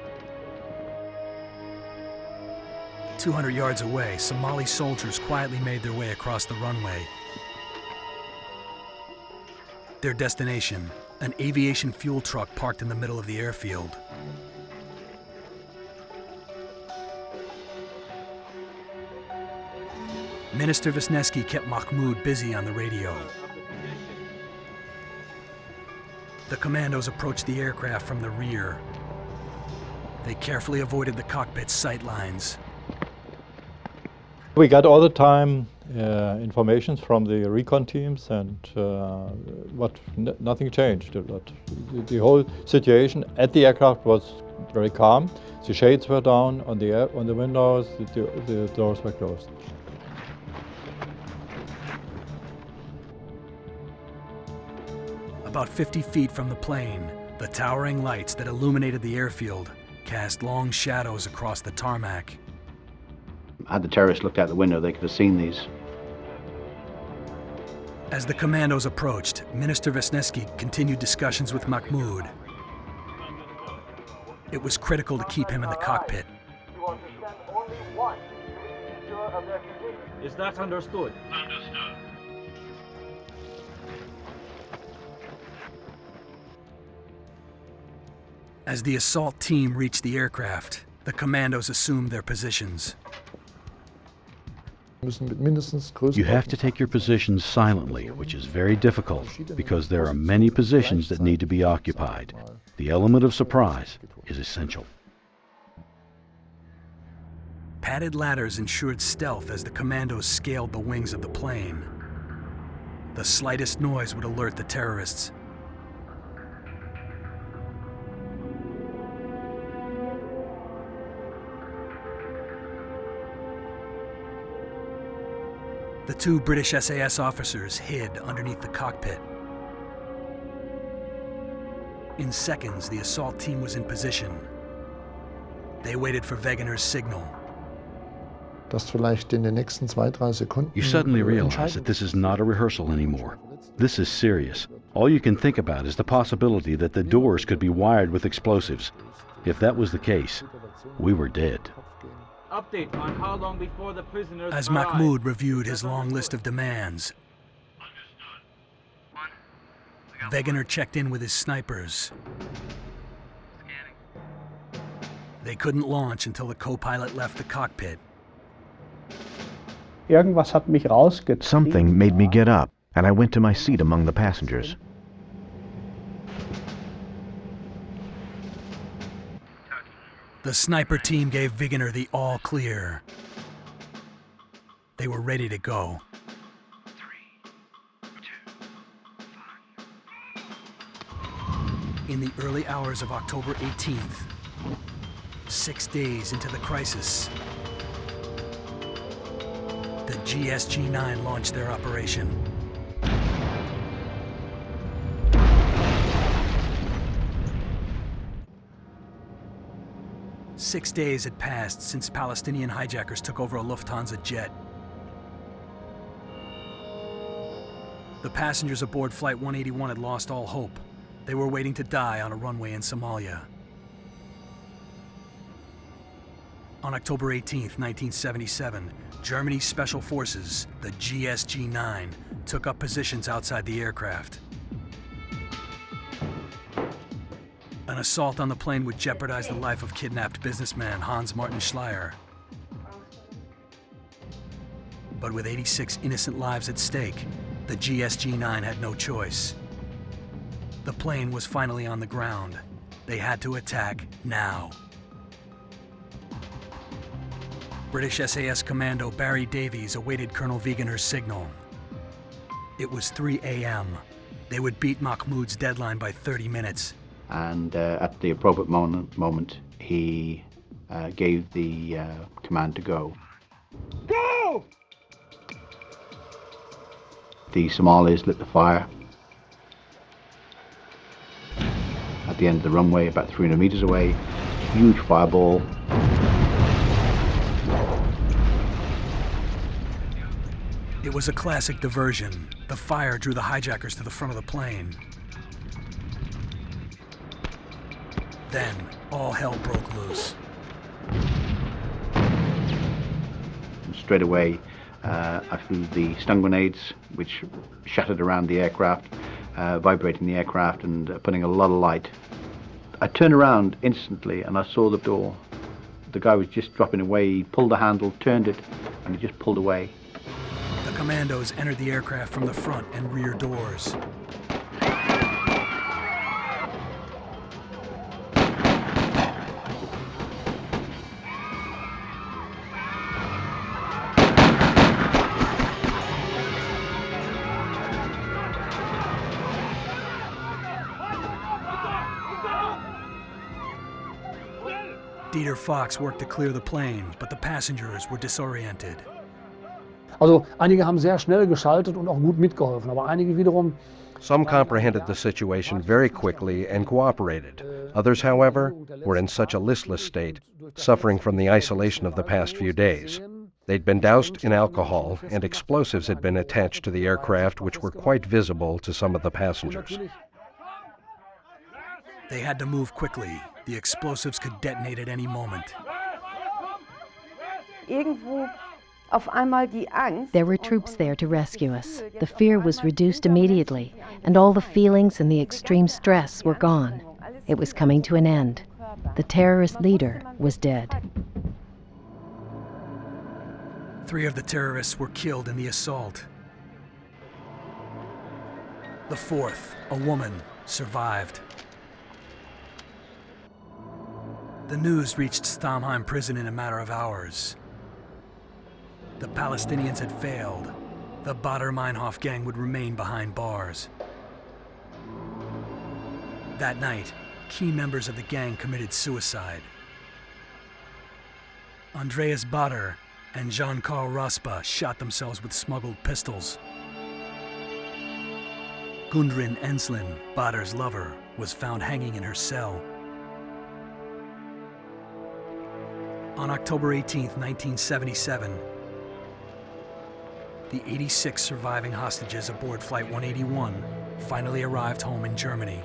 200 yards away, Somali soldiers quietly made their way across the runway. Their destination, an aviation fuel truck parked in the middle of the airfield. Minister Wisniewski kept Mahmoud busy on the radio. The commandos approached the aircraft from the rear. They carefully avoided the cockpit's sight lines. We got all the time information from the recon teams, and nothing changed. The whole situation at the aircraft was very calm. The shades were down on the windows. The doors were closed. About 50 feet from the plane, the towering lights that illuminated the airfield cast long shadows across the tarmac. Had the terrorists looked out the window, they could have seen these. As the commandos approached, Minister Wisniewski continued discussions with Mahmoud. It was critical to keep him in the cockpit. You are to send only one to be sure of their condition. Is that understood? Understood. As the assault team reached the aircraft, the commandos assumed their positions. You have to take your positions silently, which is very difficult because there are many positions that need to be occupied. The element of surprise is essential. Padded ladders ensured stealth as the commandos scaled the wings of the plane. The slightest noise would alert the terrorists. The two British SAS officers hid underneath the cockpit. In seconds, the assault team was in position. They waited for Wegener's signal. You suddenly realize that this is not a rehearsal anymore. This is serious. All you can think about is the possibility that the doors could be wired with explosives. If that was the case, we were dead. Update on how long before the prisoners As arrive. Mahmoud reviewed his long list of demands, Wegener checked in with his snipers. They couldn't launch until the co-pilot left the cockpit. Something made me get up, and I went to my seat among the passengers. The sniper team gave Wegener the all clear. They were ready to go. In the early hours of October 18th, 6 days into the crisis, the GSG-9 launched their operation. Six days had passed since Palestinian hijackers took over a Lufthansa jet. The passengers aboard Flight 181 had lost all hope. They were waiting to die on a runway in Somalia. On October 18th, 1977, Germany's Special Forces, the GSG-9, took up positions outside the aircraft. An assault on the plane would jeopardize the life of kidnapped businessman Hans Martin Schleyer. But with 86 innocent lives at stake, the GSG-9 had no choice. The plane was finally on the ground. They had to attack now. British SAS Commando Barry Davies awaited Colonel Wegener's signal. It was 3 a.m. They would beat Mahmoud's deadline by 30 minutes. And at the appropriate moment, he gave the command to go. Go! The Somalis lit the fire, the end of the runway, about 300 meters away. Huge fireball. It was a classic diversion. The fire drew the hijackers to the front of the plane. Then, all hell broke loose. And straight away, I flew the stun grenades, which shattered around the aircraft, vibrating the aircraft and putting a lot of light. I turned around instantly and I saw the door. The guy was just dropping away. He pulled the handle, turned it, and he just pulled away. The commandos entered the aircraft from the front and rear doors. Dieter Fox worked to clear the plane, but the passengers were disoriented. Also einige haben sehr schnell geschaltet und auch gut mitgeholfen, aber einige wiederum. Some comprehended the situation very quickly and cooperated. Others, however, were in such a listless state, suffering from the isolation of the past few days. They'd been doused in alcohol, and explosives had been attached to the aircraft, which were quite visible to some of the passengers. They had to move quickly. The explosives could detonate at any moment. Irgendwo auf einmal die Angst. There were troops there to rescue us. The fear was reduced immediately, and all the feelings and the extreme stress were gone. It was coming to an end. The terrorist leader was dead. 3 of the terrorists were killed in the assault. The 4th, a woman, survived. The news reached Stammheim prison in a matter of hours. The Palestinians had failed. The Baader-Meinhof gang would remain behind bars. That night, key members of the gang committed suicide. Andreas Baader and Jean-Karl Raspa shot themselves with smuggled pistols. Gundrin Enslin, Baader's lover, was found hanging in her cell. On October 18, 1977, the 86 surviving hostages aboard Flight 181 finally arrived home in Germany.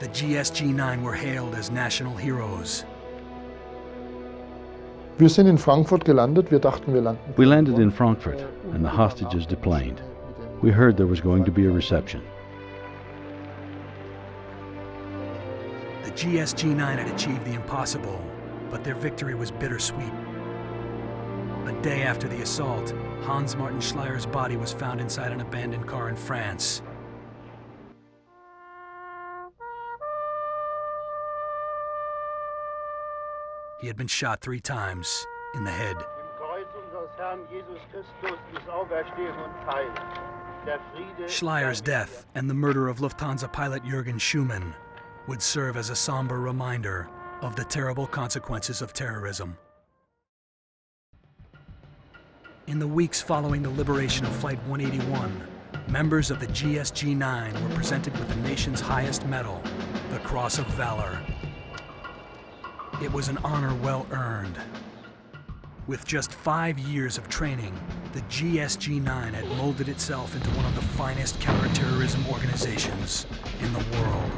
The GSG-9 were hailed as national heroes. Wir sind in Frankfurt gelandet. Wir dachten, wir landen. We landed in Frankfurt, and the hostages deplaned. We heard there was going to be a reception. The GSG-9 had achieved the impossible, but their victory was bittersweet. A day after the assault, Hans-Martin Schleier's body was found inside an abandoned car in France. He had been shot 3 times in the head. Schleier's death and the murder of Lufthansa pilot Jürgen Schumann would serve as a somber reminder of the terrible consequences of terrorism. In the weeks following the liberation of Flight 181, members of the GSG-9 were presented with the nation's highest medal, the Cross of Valor. It was an honor well earned. With just 5 years of training, the GSG-9 had molded itself into one of the finest counterterrorism organizations in the world.